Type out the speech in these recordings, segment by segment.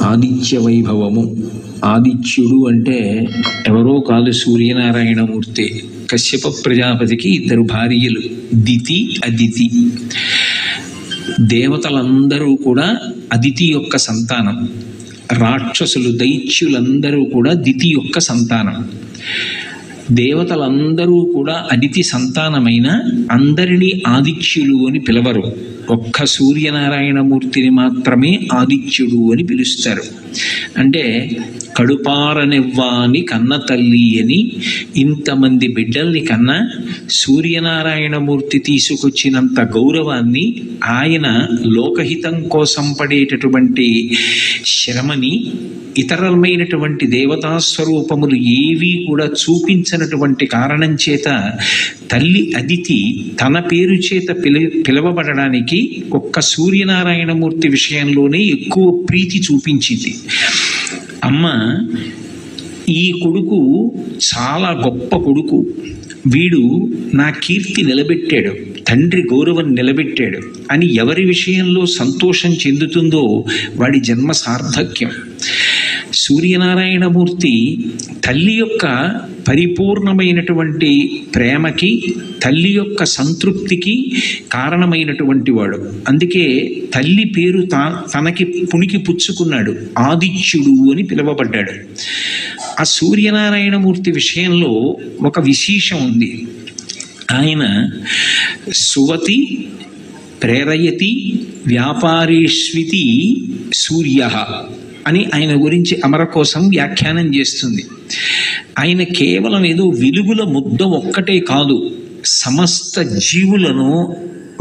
ఆదిత్య వైభవము. ఆదిత్యుడు అంటే ఎవరో కాదు, సూర్యనారాయణమూర్తి. కశ్యప ప్రజాపతికి 2 భార్యలు, దితి అదితి. దేవతలందరూ కూడా అదితి యొక్క సంతానం. రాక్షసులు దైత్యులందరూ కూడా దితి యొక్క సంతానం. దేవతలందరూ కూడా అదితి సంతానమైన అందరినీ ఆదిత్యులు అని పిలవరు. ఒక్క సూర్యనారాయణమూర్తిని మాత్రమే ఆదిత్యుడు అని పిలుస్తారు. అంటే కడుపారనివ్వాని కన్న తల్లి అని ఇంతమంది బిడ్డల్ని కన్నా సూర్యనారాయణమూర్తి తీసుకొచ్చినంత గౌరవాన్ని, ఆయన లోకహితం కోసం పడేటటువంటి శ్రమని ఇతరమైనటువంటి దేవతా స్వరూపములు ఏవీ కూడా చూపించినటువంటి కారణం చేత తల్లి అదితి తన పేరు చేత పిలవబడడానికి ఒక్క సూర్యనారాయణమూర్తి విషయంలోనే ఎక్కువ ప్రీతి చూపించింది. అమ్మ, ఈ కొడుకు చాలా గొప్ప కొడుకు, వీడు నా కీర్తి నిలబెట్టాడు, తండ్రి గౌరవం నిలబెట్టాడు అని ఎవరి విషయంలో సంతోషం చెందుతుందో వాడి జన్మ సార్థక్యం. సూర్యనారాయణమూర్తి తల్లి యొక్క పరిపూర్ణమైనటువంటి ప్రేమకి, తల్లి యొక్క సంతృప్తికి కారణమైనటువంటి వాడు. అందుకే తల్లి పేరు తనకి పుణికి పుచ్చుకున్నాడు, ఆదిత్యుడు అని పిలువబడ్డాడు. ఆ సూర్యనారాయణమూర్తి విషయంలో ఒక విశేషం ఉంది. ఆయన సువతి ప్రేరయతి వ్యాపారేష్వితి సూర్య అని ఆయన గురించి అమరకోశం వ్యాఖ్యానం చేస్తుంది. ఆయన కేవలం ఏదో వెలుగుల ముద్ద ఒక్కటే కాదు, సమస్త జీవులను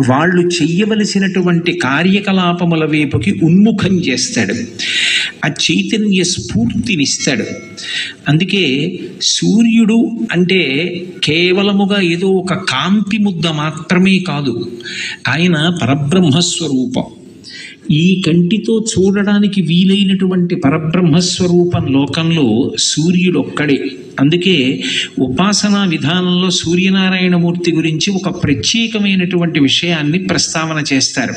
వాళ్ళు చెయ్యవలసినటువంటి కార్యకలాపముల వైపుకి ఉన్ముఖం చేస్తాడు. ఆ చైతన్య స్ఫూర్తినిస్తాడు. అందుకే సూర్యుడు అంటే కేవలముగా ఏదో ఒక కాంతి ముద్ద మాత్రమే కాదు, ఆయన పరబ్రహ్మస్వరూపం. ఈ కంటితో చూడడానికి వీలైనటువంటి పరబ్రహ్మస్వరూపం లోకంలో సూర్యుడు ఒక్కడే. అందుకే ఉపాసనా విధానంలో సూర్యనారాయణమూర్తి గురించి ఒక ప్రత్యేకమైనటువంటి విషయాన్ని ప్రస్తావన చేస్తారు.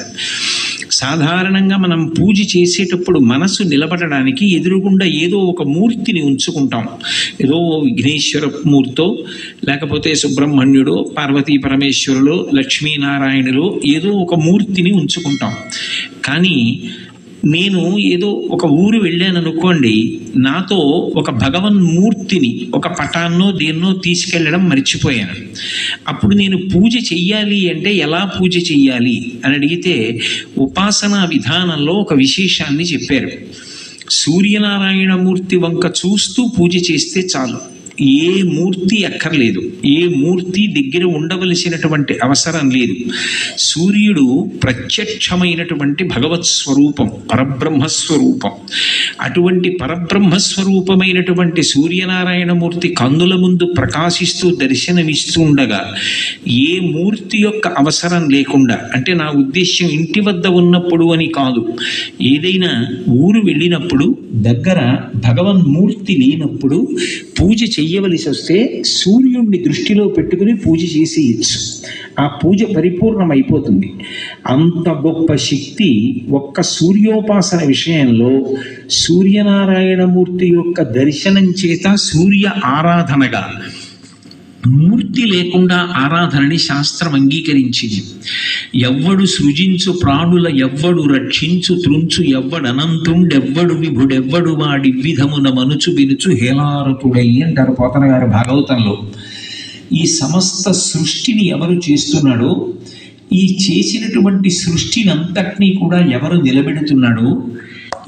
సాధారణంగా మనం పూజ చేసేటప్పుడు మనసు నిలబడడానికి ఎదురుగుండా ఏదో ఒక మూర్తిని ఉంచుకుంటాం. ఏదో విఘ్నేశ్వర మూర్తో, లేకపోతే సుబ్రహ్మణ్యుడో, పార్వతీ పరమేశ్వరులో, లక్ష్మీనారాయణులో ఏదో ఒక మూర్తిని ఉంచుకుంటాం. కానీ నేను ఏదో ఒక ఊరు వెళ్ళాను అనుకోండి, నాతో ఒక భగవన్మూర్తిని, ఒక పటాన్నో దేన్నో తీసుకెళ్ళడం మర్చిపోయాను. అప్పుడు నేను పూజ చెయ్యాలి అంటే ఎలా పూజ చెయ్యాలి అని అడిగితే ఉపాసనా విధానంలో ఒక విశేషాన్ని చెప్పారు. సూర్యనారాయణమూర్తి వంక చూస్తూ పూజ చేస్తే చాలు, ఏ మూర్తి అక్కర్లేదు, ఏ మూర్తి దగ్గర ఉండవలసినటువంటి అవసరం లేదు. సూర్యుడు ప్రత్యక్షమైనటువంటి భగవత్ స్వరూపం, పరబ్రహ్మస్వరూపం. అటువంటి పరబ్రహ్మస్వరూపమైనటువంటి సూర్యనారాయణమూర్తి కన్నుల ముందు ప్రకాశిస్తూ దర్శనమిస్తూ ఉండగా ఏ మూర్తి యొక్క అవసరం లేకుండా, అంటే నా ఉద్దేశ్యం ఇంటి వద్ద ఉన్నప్పుడు అని కాదు, ఏదైనా ఊరు వెళ్ళినప్పుడు దగ్గర భగవన్మూర్తి లేనప్పుడు పూజ చెయ్యవలసి వస్తే సూర్యుడిని దృష్టిలో పెట్టుకుని పూజ చేసేయచ్చు. ఆ పూజ పరిపూర్ణమైపోతుంది. అంత గొప్ప శక్తి ఒక్క సూర్యోపాసన విషయంలో సూర్యనారాయణమూర్తి యొక్క దర్శనం చేత సూర్య ఆరాధనగా, మూర్తి లేకుండా ఆరాధనని శాస్త్రం అంగీకరించింది. ఎవ్వడు సృజించు ప్రాణుల ఎవ్వడు రక్షించు త్రుంచు ఎవ్వడనంతుండెవ్వడు విభుడెవ్వడు వాడి విధమున మనుచు వినుచు హేలారతుడై అంటారు పోతన గారు భాగవతంలో. ఈ సమస్త సృష్టిని ఎవరు చేస్తున్నాడో, ఈ చేసినటువంటి సృష్టిని అంతటినీ కూడా ఎవరు నిలబెడుతున్నాడో,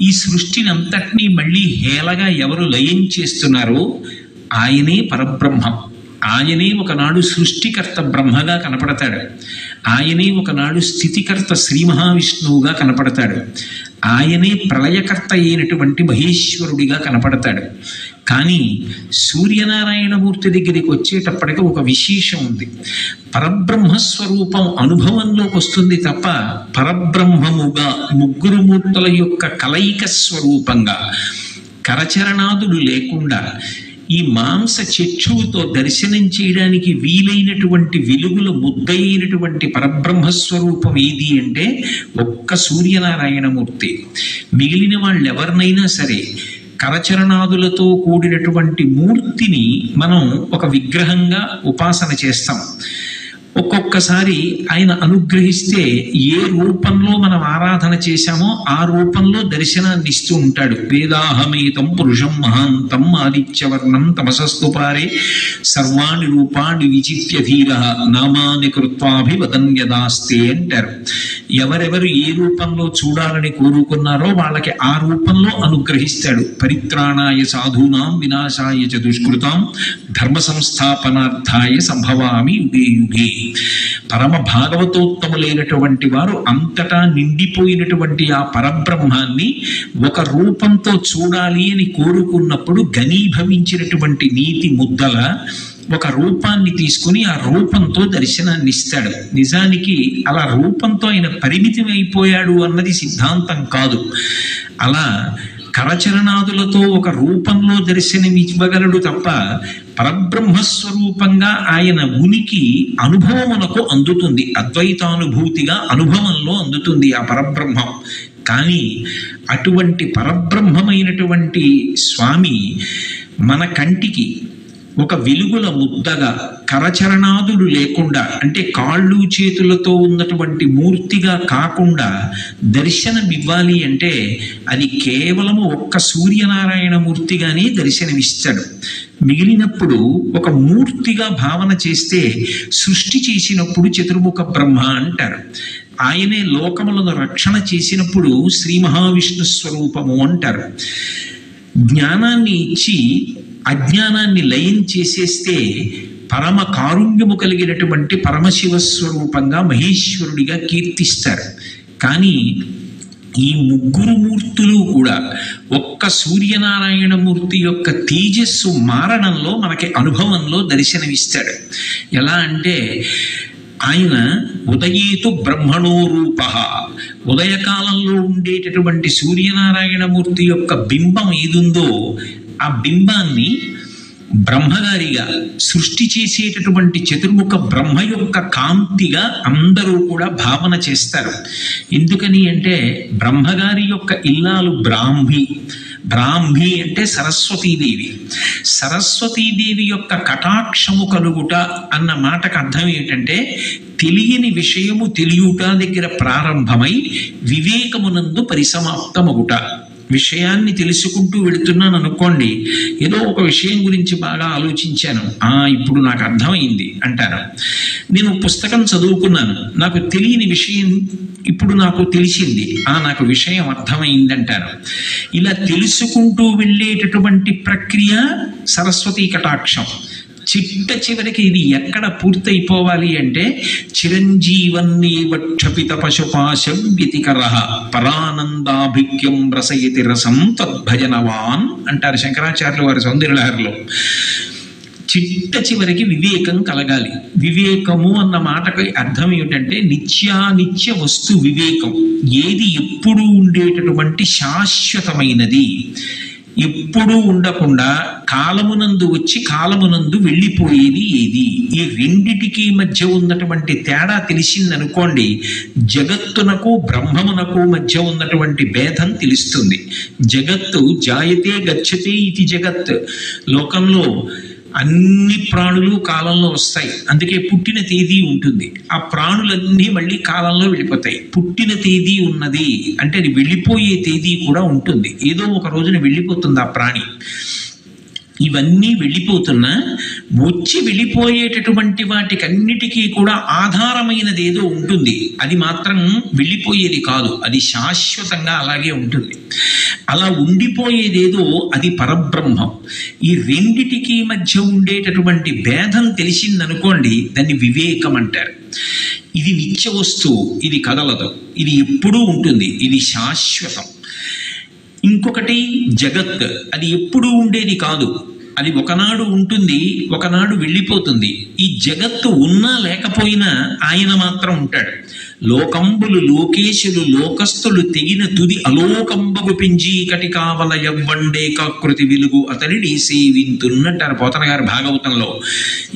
ఈ సృష్టిని అంతటినీ మళ్ళీ హేళగా ఎవరు లయం చేస్తున్నారో ఆయనే పరబ్రహ్మం. ఆయనే ఒకనాడు సృష్టికర్త బ్రహ్మగా కనపడతాడు, ఆయనే ఒకనాడు స్థితికర్త శ్రీ మహావిష్ణువుగా కనపడతాడు, ఆయనే ప్రళయకర్త అయినటువంటి మహేశ్వరుడిగా కనపడతాడు. కానీ సూర్యనారాయణమూర్తి దగ్గరికి వచ్చేటప్పటికి ఒక విశేషం ఉంది. పరబ్రహ్మస్వరూపం అనుభవంలోకి వస్తుంది తప్ప పరబ్రహ్మముగా, ముగ్గురు మూర్తుల యొక్క కలయిక స్వరూపంగా, కరచరణాదులు లేకుండా ఈ మాంస చక్షువుతో దర్శనం చేయడానికి వీలైనటువంటి వెలుగుల ముద్దయినటువంటి పరబ్రహ్మస్వరూపం ఏది అంటే ఒక్క సూర్యనారాయణమూర్తి. మిగిలిన వాళ్ళు ఎవరినైనా సరే కరచరణాదులతో కూడినటువంటి మూర్తిని మనం ఒక విగ్రహంగా ఉపాసన చేస్తాం. ఒక్కొక్కసారి ఆయన అనుగ్రహిస్తే ఏ రూపంలో మనం ఆరాధన చేశామో ఆ రూపంలో దర్శనాన్ని ఇస్తూ ఉంటాడు. వేదాహమేతం పురుషం మహాంతం ఆదిత్యవర్ణం తమసస్తుపారే సర్వాణి రూపాణి విచిత్య ధీర నామాని కృత్వాభివదన్యదాస్తే అంటారు. ఎవరెవరు ఏ రూపంలో చూడాలని కోరుకున్నారో వాళ్ళకి ఆ రూపంలో అనుగ్రహిస్తాడు. పరిత్రాణాయ సాధూనాం వినాశాయ చ దుష్కృతాం ధర్మ సంస్థాపనార్థాయ సంభవామి యుగే యుగే. పరమ భాగవతోత్తములైనటువంటి వారు అంతటా నిండిపోయినటువంటి ఆ పరబ్రహ్మాన్ని ఒక రూపంతో చూడాలి అని కోరుకున్నప్పుడు ఘనీభవించినటువంటి నీతి ముద్దల ఒక రూపాన్ని తీసుకుని ఆ రూపంతో దర్శనాన్ని ఇస్తాడు. నిజానికి అలా రూపంతో ఆయన పరిమితం అయిపోయాడు అన్నది సిద్ధాంతం కాదు. అలా కరచరణాదులతో ఒక రూపంలో దర్శనమివ్వగలడు తప్ప పరబ్రహ్మస్వరూపంగా ఆయన ఉనికి అనుభవమునకు అందుతుంది. అద్వైతానుభూతిగా అనుభవంలో అందుతుంది ఆ పరబ్రహ్మం. కానీ అటువంటి పరబ్రహ్మమైనటువంటి స్వామి మన కంటికి ఒక వెలుగుల ముద్దగా కరచరణాదులు లేకుండా, అంటే కాళ్ళు చేతులతో ఉన్నటువంటి మూర్తిగా కాకుండా దర్శనమివ్వాలి అంటే అది కేవలము ఒక్క సూర్యనారాయణ మూర్తిగానే దర్శనమిస్తాడు. మిగిలినప్పుడు ఒక మూర్తిగా భావన చేస్తే సృష్టి చేసినప్పుడు చతుర్ముఖ బ్రహ్మ అంటారు. ఆయనే లోకములను రక్షణ చేసినప్పుడు శ్రీ మహావిష్ణు స్వరూపము అంటారు. జ్ఞానాన్ని ఇచ్చి అజ్ఞానాన్ని లయం చేసేస్తే పరమ కారుణ్యము కలిగినటువంటి పరమశివస్వరూపంగా మహేశ్వరుడిగా కీర్తిస్తారు. కానీ ఈ ముగ్గురు మూర్తులు కూడా ఒక్క సూర్యనారాయణమూర్తి యొక్క తేజస్సు మారణంలో మనకి అనుభవంలో దర్శనమిస్తాడు. ఎలా అంటే ఆయన ఉదయేతు బ్రహ్మణో రూప, ఉదయకాలంలో ఉండేటటువంటి సూర్యనారాయణమూర్తి యొక్క బింబం ఏదుందో ఆ బింబాన్ని బ్రహ్మగారిగా సృష్టి చేసేటటువంటి చతుర్ముఖ బ్రహ్మ యొక్క కాంతిగా అందరూ కూడా భావన చేస్తారు. ఎందుకని అంటే బ్రహ్మగారి యొక్క ఇల్లాలు బ్రాహ్మి. బ్రాహ్మి అంటే సరస్వతీదేవి. సరస్వతీదేవి యొక్క కటాక్షము కలుగుట అన్న మాటకు అర్థం ఏంటంటే తెలియని విషయము తెలియుట దగ్గర ప్రారంభమై వివేకమునందు పరిసమాప్తమగుట. విషయాన్ని తెలుసుకుంటూ వెళుతున్నాను అనుకోండి, ఏదో ఒక విషయం గురించి బాగా ఆలోచించాను, ఇప్పుడు నాకు అర్థమైంది అంటాను. నేను పుస్తకం చదువుకున్నాను, నాకు తెలియని విషయం ఇప్పుడు నాకు తెలిసింది, నాకు విషయం అర్థమైంది అంటాను. ఇలా తెలుసుకుంటూ వెళ్ళేటటువంటి ప్రక్రియ సరస్వతీ కటాక్షం. చిట్ట చివరికి ఇది ఎక్కడ పూర్తయిపోవాలి అంటే చిరంజీవన్నీవక్షపిత పశుపాశం వ్యతికర పరానందాభిక్యం రసయతి రసం తద్భజనవాన్ అంటారు శంకరాచార్యుల వారి సౌందర్యలహరిలో. చిట్ట చివరికి వివేకం కలగాలి. వివేకము అన్న మాటకి అర్థం ఏమిటంటే నిత్యానిత్య వస్తు వివేకం. ఏది ఎప్పుడూ ఉండేటటువంటి శాశ్వతమైనది, ఎప్పుడూ ఉండకుండా కాలమునందు వచ్చి కాలమునందు వెళ్ళిపోయేది ఏది, ఈ రెండిటికి మధ్య ఉన్నటువంటి తేడా తెలిసిందనుకోండి, జగత్తునకు బ్రహ్మమునకు మధ్య ఉన్నటువంటి భేదం తెలుస్తుంది. జగత్తు జాయతే గచ్చతే ఇది జగత్. లోకంలో అన్ని ప్రాణులు కాలంలో వస్తాయి, అందుకే పుట్టిన తేదీ ఉంటుంది. ఆ ప్రాణులన్నీ మళ్ళీ కాలంలో వెళ్ళిపోతాయి. పుట్టిన తేదీ ఉన్నది అంటే అది వెళ్ళిపోయే తేదీ కూడా ఉంటుంది. ఏదో ఒక రోజున వెళ్ళిపోతుంది ఆ ప్రాణి. ఇవన్నీ వెళ్ళిపోతున్నా వచ్చి వెళ్ళిపోయేటటువంటి వాటికన్నిటికీ కూడా ఆధారమైనది ఏదో ఉంటుంది. అది మాత్రం వెళ్ళిపోయేది కాదు, అది శాశ్వతంగా అలాగే ఉంటుంది. అలా ఉండిపోయేదేదో అది పరబ్రహ్మం. ఈ రెండిటికి మధ్య ఉండేటటువంటి భేదం తెలిసిందనుకోండి, దాన్ని వివేకం అంటారు. ఇది నిత్య వస్తువు, ఇది కదలదు, ఇది ఎప్పుడూ ఉంటుంది, ఇది శాశ్వతం. ఇంకొకటి జగత్, అది ఎప్పుడూ ఉండేది కాదు, అది ఒకనాడు ఉంటుంది, ఒకనాడు వెళ్ళిపోతుంది. ఈ జగత్తు ఉన్నా లేకపోయినా ఆయన మాత్రం ఉంటాడు. లోకంబులు లోకేశులు లోకస్తులు తెగిన తుది అలోకంబగు పింజీ కటి కావల ఎవ్వండే కాకృతి వెలుగు అతనిని సేవింతున్నట్టారు పోతన గారు భాగవతంలో.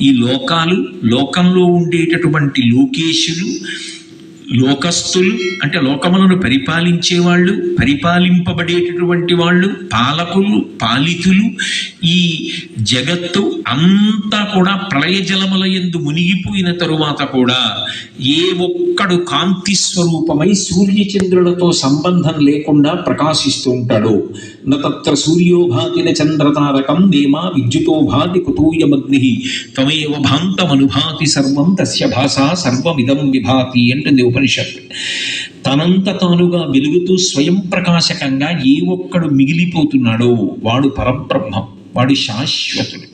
ఈ లోకాలు, లోకంలో ఉండేటటువంటి లోకేశులు, లోకస్తులు అంటే లోకములను పరిపాలించేవాళ్ళు, పరిపాలింపబడేటటువంటి వాళ్ళు, పాలకులు, పాలితులు, ఈ జగత్తు అంతా కూడా ప్రళయ జలముల యందు మునిగిపోయిన తరువాత కూడా ఏ ఒక్కడు కాంతి స్వరూపమై సూర్యచంద్రులతో సంబంధం లేకుండా ప్రకాశిస్తూ ఉంటాడు. నత్ర సూర్యో భాతి చంద్రతారకం నేమా విద్యుతో భాతి కుతూయమగ్ని త్వమేవ భాంతమనుభాతి సర్వం తస్య భాషా సర్వమిదం విభాతి అంటుంది ఉపనిషత్తు. తనంత తానుగా వెలుగుతూ స్వయం ప్రకాశకంగా ఏ ఒక్కడు మిగిలిపోతున్నాడో వాడు పరబ్రహ్మం, వాడు శాశ్వతుడు.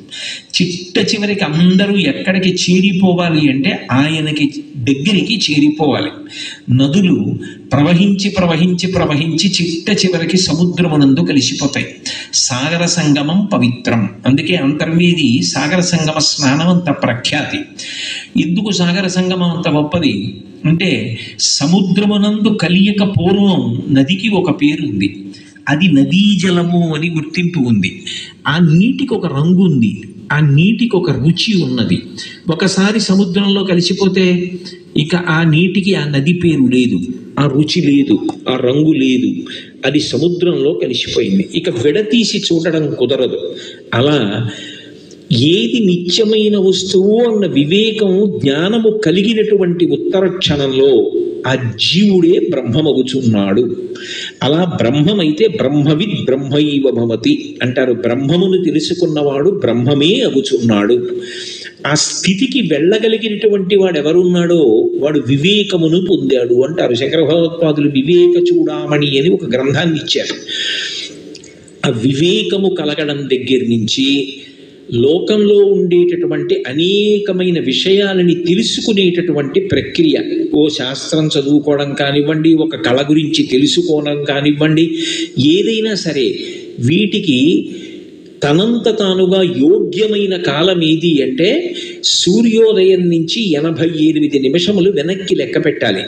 చిట్ట చివరికి అందరూ ఎక్కడికి చేరిపోవాలి అంటే ఆయనకి దగ్గరికి చేరిపోవాలి. నదులు ప్రవహించి ప్రవహించి ప్రవహించి చిట్ట చివరికి సముద్రమునందు కలిసిపోతాయి. సాగర సంగమం పవిత్రం. అందుకే అంతర్వేది సాగర సంగమ స్నానం అంత ప్రఖ్యాతి. ఎందుకు సాగర సంగమం అంత గొప్పది అంటే సముద్రమునందు కలియక పూర్వం నదికి ఒక పేరుంది, అది నదీ జలము అని గుర్తింపు ఉంది. ఆ నీటికి ఒక రంగు ఉంది, ఆ నీటికి ఒక రుచి ఉన్నది. ఒకసారి సముద్రంలో కలిసిపోతే ఇక ఆ నీటికి ఆ నది పేరు లేదు, ఆ రుచి లేదు, ఆ రంగు లేదు, అది సముద్రంలో కలిసిపోయింది. ఇక విడతీసి చూడడం కుదరదు. అలా ఏది నిత్యమైన వస్తువు అన్న వివేకం, జ్ఞానము కలిగినటువంటి ఉత్తర క్షణంలో ఆ జీవుడే బ్రహ్మమగుచున్నాడు. అలా బ్రహ్మమైతే బ్రహ్మవిద్ బ్రహ్మైవ భవతి అంటారు. బ్రహ్మమును తెలుసుకున్నవాడు బ్రహ్మమే అగుచున్నాడు. ఆ స్థితికి వెళ్ళగలిగినటువంటి వాడు ఎవరున్నాడో వాడు వివేకమును పొందాడు అంటారు. శంకర భగవత్పాదులు వివేక చూడామణి అని ఒక గ్రంథాన్ని ఇచ్చారు. ఆ వివేకము కలగడం దగ్గర నుంచి లోకంలో ఉండేటటువంటి అనేకమైన విషయాలని తెలుసుకునేటటువంటి ప్రక్రియ, ఓ శాస్త్రం చదువుకోవడం కానివ్వండి, ఒక కళ గురించి తెలుసుకోవడం కానివ్వండి, ఏదైనా సరే వీటికి తనంత తానుగా యోగ్యమైన కాలం ఏది అంటే సూర్యోదయం నుంచి 88 నిమిషములు వెనక్కి లెక్క పెట్టాలి.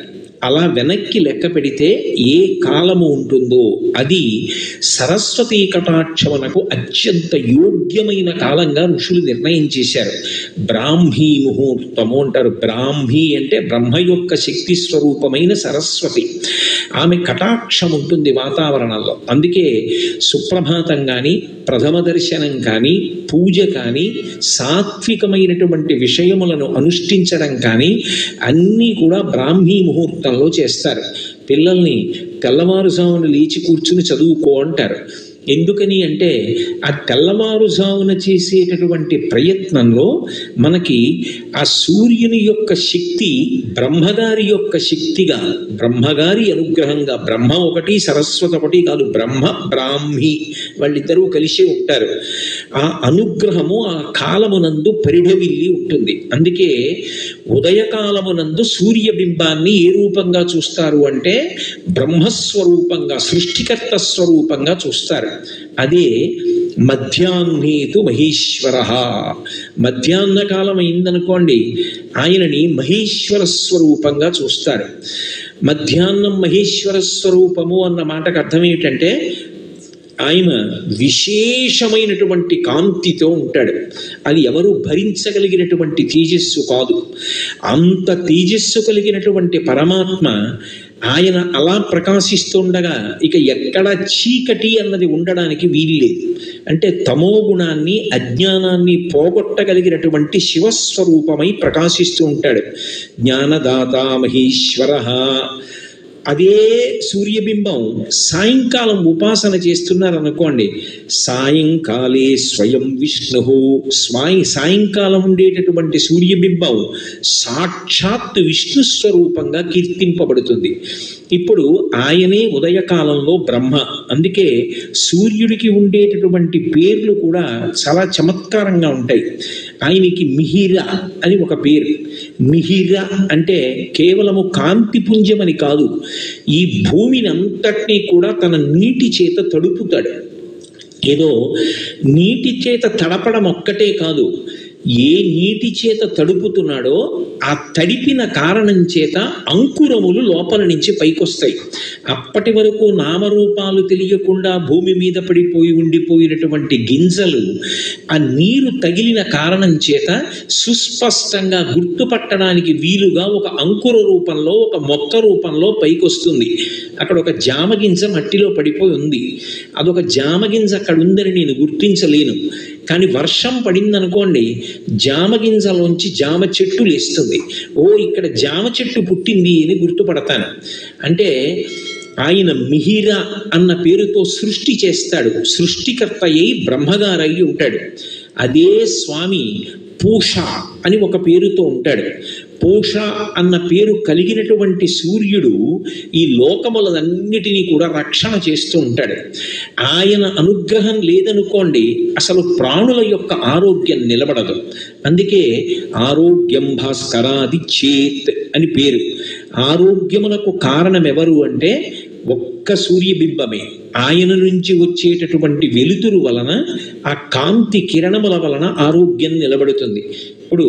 అలా వెనక్కి లెక్క పెడితే ఏ కాలము ఉంటుందో అది సరస్వతీ కటాక్షమునకు అత్యంత యోగ్యమైన కాలంగా ఋషులు నిర్ణయం చేశారు. బ్రాహ్మీ ముహూర్తము అంటారు. బ్రాహ్మీ అంటే బ్రహ్మ యొక్క శక్తి స్వరూపమైన సరస్వతి, ఆమె కటాక్షం ఉంటుంది వాతావరణంలో. అందుకే సుప్రభాతం కానీ, ప్రథమ దర్శనం కానీ, పూజ కానీ, సాత్వికమైనటువంటి విషయములను అనుష్ఠించడం కానీ అన్నీ కూడా బ్రాహ్మీ ముహూర్తంలో చేస్తారు. పిల్లల్ని తెల్లవారుజామున లేచి కూర్చుని చదువుకో అంటారు. ఎందుకని అంటే ఆ తెల్లవారుజామున చేసేటటువంటి ప్రయత్నంలో మనకి ఆ సూర్యుని యొక్క శక్తి బ్రహ్మగారి యొక్క శక్తిగా, బ్రహ్మగారి అనుగ్రహంగా, బ్రహ్మ ఒకటి సరస్వతి ఒకటి కాదు, బ్రహ్మ బ్రాహ్మి వాళ్ళిద్దరూ కలిసి ఉంటారు. ఆ అనుగ్రహము ఆ కాలమునందు పరిఢవిల్లి ఉంటుంది. అందుకే ఉదయకాలమునందు సూర్యబింబాన్ని ఏ రూపంగా చూస్తారు అంటే బ్రహ్మస్వరూపంగా, సృష్టికర్త స్వరూపంగా చూస్తారు. అదే మధ్యాహ్నేతు మహేశ్వర. మధ్యాహ్న కాలం అయిందనుకోండి, ఆయనని మహేశ్వర స్వరూపంగా చూస్తారు. మధ్యాహ్నం మహేశ్వర స్వరూపము అన్న మాటకు అర్థం ఏమిటంటే ఆయన విశేషమైనటువంటి కాంతితో ఉంటాడు. అది ఎవరు భరించగలిగినటువంటి తేజస్సు కాదు. అంత తేజస్సు కలిగినటువంటి పరమాత్మ ఆయన అలా ప్రకాశిస్తుండగా ఇక ఎక్కడ చీకటి అన్నది ఉండడానికి వీల్లేదు. అంటే తమో గుణాన్ని, అజ్ఞానాన్ని పోగొట్టగలిగినటువంటి శివస్వరూపమై ప్రకాశిస్తూ ఉంటాడు. జ్ఞానదాత మహేశ్వర. అదే సూర్యబింబం సాయంకాలం ఉపాసన చేస్తున్నారనుకోండి, సాయంకాలే స్వయం విష్ణు. సాయంకాలం ఉండేటటువంటి సూర్యబింబం సాక్షాత్ విష్ణు స్వరూపంగా కీర్తింపబడుతుంది. ఇప్పుడు ఆయనే ఉదయకాలంలో బ్రహ్మ. అందుకే సూర్యుడికి ఉండేటటువంటి పేర్లు కూడా చాలా చమత్కారంగా ఉంటాయి. ఆయనకి మిహిర అని ఒక పేరు. మిహిర అంటే కేవలము కాంతిపుంజమని కాదు, ఈ భూమిని అంతటినీ కూడా తన నీటి చేత తడుపుతాడు. ఏదో నీటి చేత తడపడం ఒక్కటే కాదు, ఏ నీటి చేత తడుపుతున్నాడో ఆ తడిపిన కారణం చేత అంకురములు లోపల నుంచి పైకొస్తాయి. అప్పటి వరకు నామరూపాలు తెలియకుండా భూమి మీద పడిపోయి ఉండిపోయినటువంటి గింజలు ఆ నీరు తగిలిన కారణం చేత సుస్పష్టంగా గుర్తుపట్టడానికి వీలుగా ఒక అంకుర రూపంలో, ఒక మొక్క రూపంలో పైకొస్తుంది. అక్కడ ఒక జామగింజ మట్టిలో పడిపోయి ఉంది, అదొక జామగింజ అక్కడ ఉందని నేను గుర్తించలేను. కానీ వర్షం పడిందనుకోండి, జామగింజలోంచి జామ చెట్టు లేస్తుంది. ఓ, ఇక్కడ జామ చెట్టు పుట్టింది అని గుర్తుపడతాను. అంటే ఆయన మిహిర అన్న పేరుతో సృష్టి చేస్తాడు, సృష్టికర్త అయి బ్రహ్మగారయ్యి ఉంటాడు. అదే స్వామి పూష అని ఒక పేరుతో ఉంటాడు. పూష అన్న పేరు కలిగినటువంటి సూర్యుడు ఈ లోకములన్నిటినీ కూడా రక్షణ చేస్తూ ఉంటాడు. ఆయన అనుగ్రహం లేదనుకోండి, అసలు ప్రాణుల యొక్క ఆరోగ్యం నిలబడదు. అందుకే ఆరోగ్యం భాస్కరాది చేత్ అని పేరు. ఆరోగ్యమునకు కారణం ఎవరు అంటే ఒక్క సూర్యబింబమే. ఆయన నుంచి వచ్చేటటువంటి వెలుతురు వలన, ఆ కాంతి కిరణముల వలన ఆరోగ్యం నిలబడుతుంది. ఇప్పుడు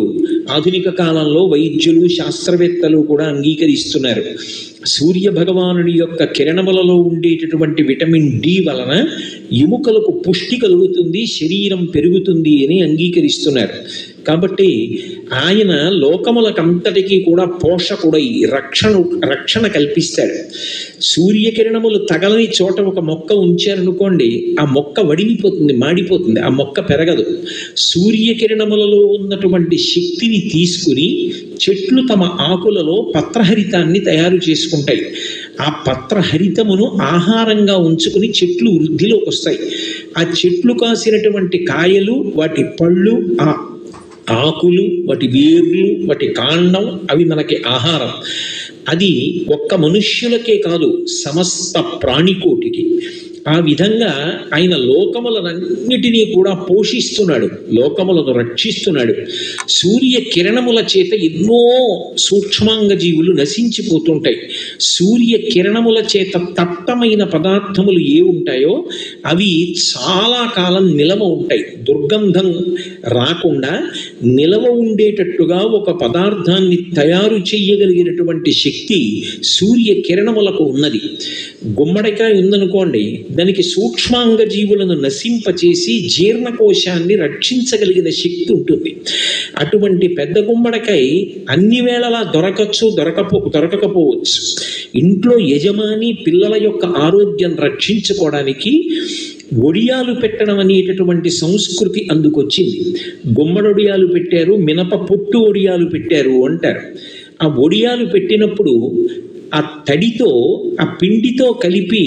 ఆధునిక కాలంలో వైద్యులు, శాస్త్రవేత్తలు కూడా అంగీకరిస్తున్నారు, సూర్య భగవానుడి యొక్క కిరణములలో ఉండేటటువంటి విటమిన్ డి వలన ఎముకలకు పుష్టి కలుగుతుంది, శరీరం పెరుగుతుంది అని అంగీకరిస్తున్నారు. కాబట్టి ఆయన లోకములకంతటికీ కూడా పోషకుడై రక్షణ కల్పిస్తాడు. సూర్యకిరణములు తగలని చోట ఒక మొక్క ఉంచారనుకోండి, ఆ మొక్క వడిలిపోతుంది, మాడిపోతుంది, ఆ మొక్క పెరగదు. సూర్యకిరణములలో ఉన్నటువంటి శక్తిని తీసుకుని చెట్లు తమ ఆకులలో పత్రహరితాన్ని తయారు చేసుకుంటాయి. ఆ పత్రహరితమును ఆహారంగా ఉంచుకుని చెట్లు వృద్ధిలోకి వస్తాయి. ఆ చెట్లు కాసినటువంటి కాయలు, వాటి పళ్ళు, ఆ ఆకులు, వాటి వేర్లు, వాటి కాండం, అవి మనకి ఆహారం. అది ఒక్క మనుష్యులకే కాదు, సమస్త ప్రాణికోటికి. ఆ విధంగా ఆయన లోకములన్నిటినీ కూడా పోషిస్తున్నాడు, లోకములను రక్షిస్తున్నాడు. సూర్య కిరణముల చేత ఎన్నో సూక్ష్మాంగ జీవులు నశించిపోతుంటాయి. సూర్య కిరణముల చేత తప్తమైన పదార్థములు ఏ ఉంటాయో అవి చాలా కాలం నిలవ ఉంటాయి. దుర్గంధం రాకుండా నిలవ ఉండేటట్టుగా ఒక పదార్థాన్ని తయారు చేయగలిగినటువంటి శక్తి సూర్య కిరణములకు ఉన్నది. గుమ్మడికాయ ఉందనుకోండి, దానికి సూక్ష్మాంగ జీవులను నశింపచేసి జీర్ణకోశాన్ని రక్షించగలిగిన శక్తి ఉంటుంది. అటువంటి పెద్ద గుమ్మడికాయ అన్ని వేళలా దొరకకపోవచ్చు. ఇంట్లో యజమాని పిల్లల యొక్క ఆరోగ్యం రక్షించుకోవడానికి ఒడియాలు పెట్టడం అనేటటువంటి సంస్కృతి అందుకొచ్చింది. గుమ్మడొడియాలు పెట్టారు, మినప పొట్టు ఒడియాలు పెట్టారు అంటారు. ఆ ఒడియాలు పెట్టినప్పుడు ఆ తడితో, ఆ పిండితో కలిపి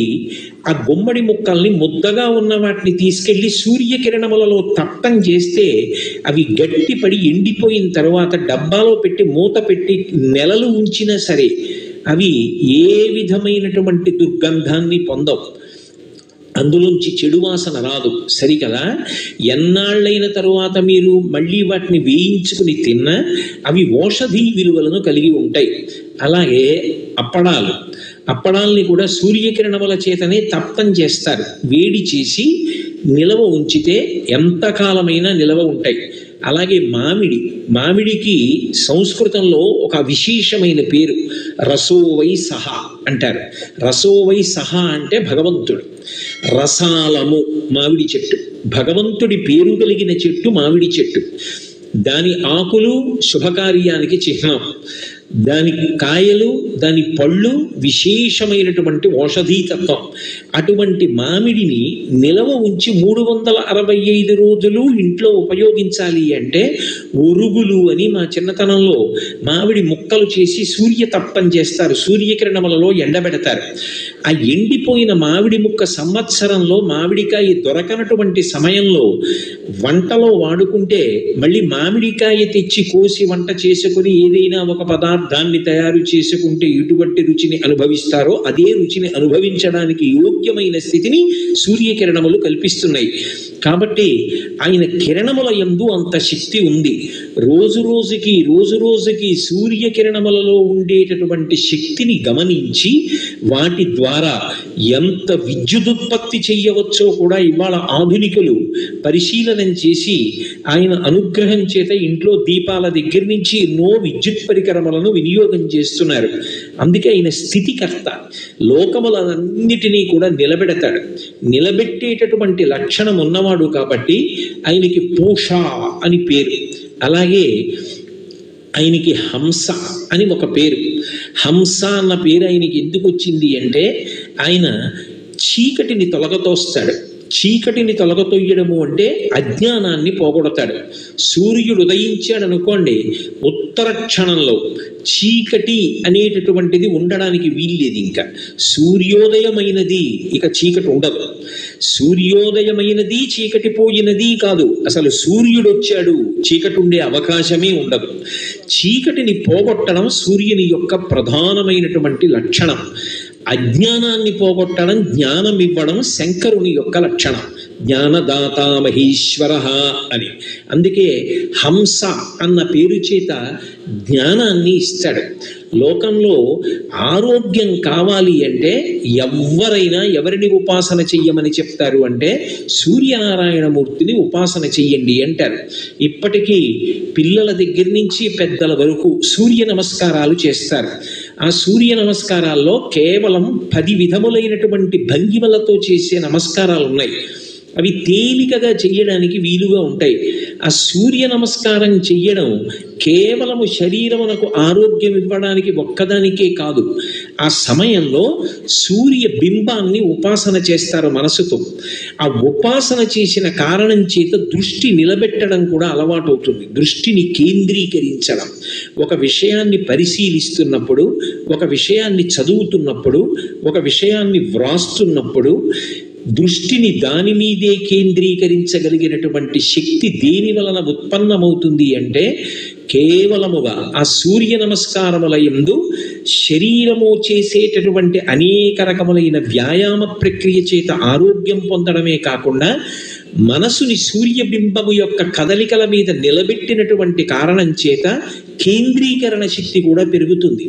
ఆ గుమ్మడి ముక్కల్ని, ముద్దగా ఉన్న వాటిని తీసుకెళ్ళి సూర్యకిరణములలో తప్పం చేస్తే అవి గట్టిపడి ఎండిపోయిన తర్వాత డబ్బాలో పెట్టి మూత పెట్టి నెలలు ఉంచినా సరే అవి ఏ విధమైనటువంటి దుర్గంధాన్ని పొందవు, అందులోంచి చెడు వాసన రాదు. సరికదా? ఎన్నాళ్ళైన తరువాత మీరు మళ్ళీ వాటిని వేయించుకుని తిన్నా అవి ఔషధీ విలువలను కలిగి ఉంటాయి. అలాగే అప్పడాల్ని కూడా సూర్యకిరణముల చేతనే తప్తం చేస్తారు. వేడి చేసి నిలవ ఉంచితే ఎంతకాలమైనా నిలవ ఉంటాయి. అలాగే మామిడికి సంస్కృతంలో ఒక విశేషమైన పేరు రసోవై సహ అంటారు. రసోవై సహ అంటే భగవంతుడు. రసాలము మామిడి చెట్టు, భగవంతుడి పేరు కలిగిన చెట్టు మామిడి చెట్టు. దాని ఆకులు శుభకార్యానికి చిహ్నం, దాని కాయలు, దాని పళ్ళు విశేషమైనటువంటి ఔషధీతత్వం. అటువంటి మామిడిని నిలవ ఉంచి 365 రోజులు ఇంట్లో ఉపయోగించాలి అంటే ఒరుగులు అని మా చిన్నతనంలో మామిడి ముక్కలు చేసి సూర్యతప్పం చేస్తారు, సూర్యకిరణములలో ఎండబెడతారు. ఆ ఎండిపోయిన మామిడి ముక్క సంవత్సరంలో మామిడికాయ దొరకనటువంటి సమయంలో వంటలో వాడుకుంటే మళ్ళీ మామిడికాయ తెచ్చి కోసి వంట చేసుకుని ఏదైనా ఒక పదార్థం పదార్థాన్ని తయారు చేసుకుంటే ఎటువంటి రుచిని అనుభవిస్తారో అదే రుచిని అనుభవించడానికి యోగ్యమైన స్థితిని సూర్యకిరణములు కల్పిస్తున్నాయి. కాబట్టి ఆయన కిరణముల యందు అంత శక్తి ఉంది. రోజు రోజుకి సూర్యకిరణములలో ఉండేటటువంటి శక్తిని గమనించి వాటి ద్వారా ఎంత విద్యుదుత్పత్తి చెయ్యవచ్చో కూడా ఇవాళ ఆధునికులు పరిశీలనం చేసి ఆయన అనుగ్రహం చేత ఇంట్లో దీపాల దగ్గర నుంచి ఎన్నో విద్యుత్ పరికరములను వినియోగం చేస్తున్నారు. అందుకే ఆయన స్థితికర్త, లోకములన్నిటినీ కూడా నిలబెడతాడు. నిలబెట్టేటటువంటి లక్షణం ఉన్నవాడు కాబట్టి ఆయనకి పూష అని పేరు. అలాగే ఆయనకి హంస అని ఒక పేరు. హంస అన్న పేరు ఆయనకి ఎందుకు వచ్చింది అంటే ఆయన చీకటిని తొలగతోస్తాడు. చీకటిని తొలగతొయ్యడము అంటే అజ్ఞానాన్ని పోగొడతాడు. సూర్యుడు ఉదయించాడు అనుకోండి, ఉత్తర క్షణంలో చీకటి అనేటటువంటిది ఉండడానికి వీల్లేదు. ఇంకా సూర్యోదయమైనది ఇక చీకటి ఉండదు. సూర్యోదయమైనది చీకటి పోయినది కాదు, అసలు సూర్యుడు వచ్చాడు చీకటి ఉండే అవకాశమే ఉండదు. చీకటిని పోగొట్టడం సూర్యుని యొక్క ప్రధానమైనటువంటి లక్షణం. అజ్ఞానాన్ని పోగొట్టడం, జ్ఞానం ఇవ్వడం శంకరుని యొక్క లక్షణం. జ్ఞానదాత మహేశ్వర అని. అందుకే హంస అన్న పేరు చేత జ్ఞానాన్ని ఇస్తాడు. లోకంలో ఆరోగ్యం కావాలి అంటే ఎవరైనా ఎవరిని ఉపాసన చెయ్యమని చెప్తారు అంటే సూర్యనారాయణమూర్తిని ఉపాసన చెయ్యండి అంటారు. ఇప్పటికీ పిల్లల దగ్గర నుంచి పెద్దల వరకు సూర్య నమస్కారాలు చేస్తారు. ఆ సూర్య నమస్కారాల్లో కేవలం 10 విధములైనటువంటి భంగిమలతో చేసే నమస్కారాలు ఉన్నాయి. అవి తేలికగా చెయ్యడానికి వీలుగా ఉంటాయి. ఆ సూర్య నమస్కారం చెయ్యడం కేవలము శరీరమునకు ఆరోగ్యం ఇవ్వడానికి ఒక్కదానికే కాదు, ఆ సమయంలో సూర్య బింబాన్ని ఉపాసన చేస్తారు మనసుతో. ఆ ఉపాసన చేసిన కారణం చేత దృష్టి నిలబెట్టడం కూడా అలవాటు అవుతుంది. దృష్టిని కేంద్రీకరించడం, ఒక విషయాన్ని పరిశీలిస్తున్నప్పుడు, ఒక విషయాన్ని చదువుతున్నప్పుడు, ఒక విషయాన్ని వ్రాస్తున్నప్పుడు దృష్టిని దాని మీదే కేంద్రీకరించగలిగినటువంటి శక్తి దేని వలన ఉత్పన్నమవుతుంది అంటే కేవలముగా ఆ సూర్య నమస్కారముల యందు శరీరము చేసేటటువంటి అనేక రకములైన వ్యాయామ ప్రక్రియ చేత ఆరోగ్యం పొందడమే కాకుండా మనసుని సూర్యబింబము యొక్క కదలికల మీద నిలబెట్టినటువంటి కారణం చేత కేంద్రీకరణ శక్తి కూడా పెరుగుతుంది.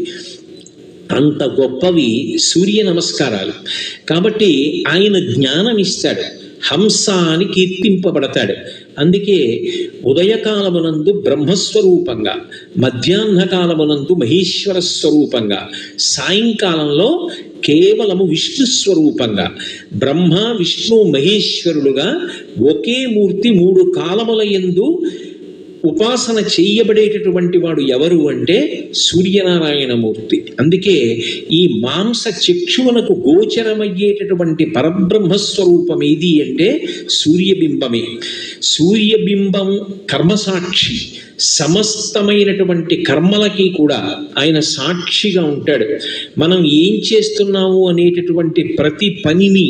అంత గొప్పవి సూర్య నమస్కారాలు. కాబట్టి ఆయన జ్ఞానం ఇస్తాడు, హంస అని కీర్తింపబడతాడు. అందుకే ఉదయకాలమునందు బ్రహ్మస్వరూపంగా, మధ్యాహ్న కాలమునందు మహేశ్వర స్వరూపంగా, సాయంకాలంలో కేవలము విష్ణు స్వరూపంగా, బ్రహ్మ విష్ణు మహేశ్వరులుగా ఒకే మూర్తి 3 కాలముల యందు ఉపాసన చేయబడేటటువంటి వాడు ఎవరు అంటే సూర్యనారాయణమూర్తి. అందుకే ఈ మాంస చక్షువునకు గోచరమయ్యేటటువంటి పరబ్రహ్మస్వరూపం ఏది అంటే సూర్యబింబమే. సూర్యబింబం కర్మసాక్షి, సమస్తమైనటువంటి కర్మలకి కూడా ఆయన సాక్షిగా ఉంటాడు. మనం ఏం చేస్తున్నాము అనేటటువంటి ప్రతి పనిని